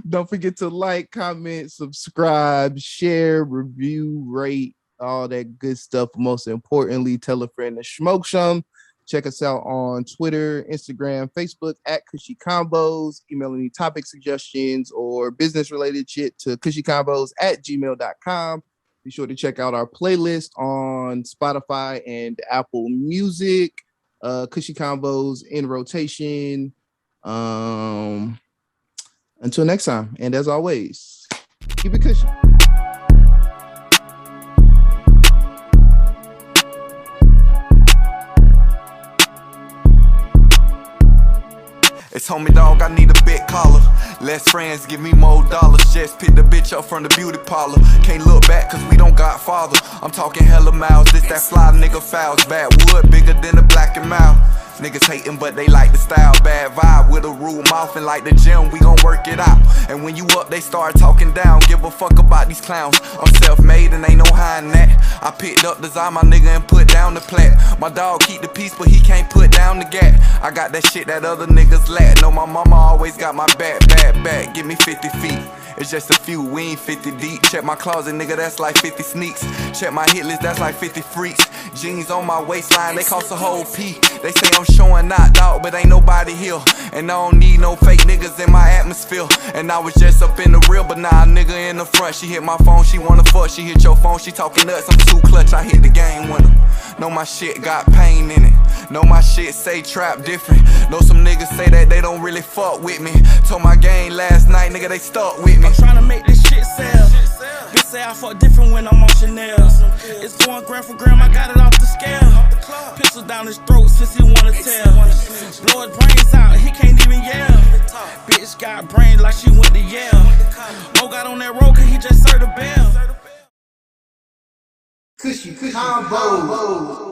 Don't forget to like, comment, subscribe, share, review, rate, all that good stuff. Most importantly, tell a friend to smoke some. Check us out on Twitter, Instagram, Facebook at Kushy Konvos. Email any topic suggestions or business-related shit to kushykonvos@gmail.com. Be sure to check out our playlist on Spotify and Apple Music. Kushy Konvos in rotation. Until next time. And as always, keep it cushy. It's HomieDawg, I need a big collar. Less friends, give me more dollars. Just pick the bitch up from the beauty parlor. Can't look back cause we don't got father. I'm talking hella miles, this that fly nigga fouls. Bad wood, bigger than the black and mouth. Niggas hating but they like the style. Bad vibe with a rude mouth, and like the gym, we gon' work it out. And when you up, they start talking down. Give a fuck about these clowns. I'm self-made and ain't no hiding that. I picked up design my nigga and put down the plat. My dog keep the peace but he can't put down the gap. I got that shit that other niggas lack. Know my mama always got my back. Give me 50 feet. It's just a few, we ain't 50 deep. Check my closet, nigga, that's like 50 sneaks. Check my hit list, that's like 50 freaks. Jeans on my waistline, they cost a whole P. They say I'm showing out, dog, but ain't nobody here. And I don't need no fake niggas in my atmosphere. And I was just up in the real, but now a nigga in the front. She hit my phone, she wanna fuck, she hit your phone, she talking nuts, I'm too clutch, I hit the game winner. Know my shit got pain in it. Know my shit say trap different. Know some niggas say that they don't really fuck with me. Told my gang last night, nigga, they stuck with me. I'm tryna make this shit sell. Bitch say I fuck different when I'm on Chanel's. It's going gram for gram, I got it off the scale. Pistol down his throat since he wanna tell. Blow his brains out, he can't even yell. Bitch got brains like she went to Yale. Mo got on that road cause he just served a bell. Kushy Konvos.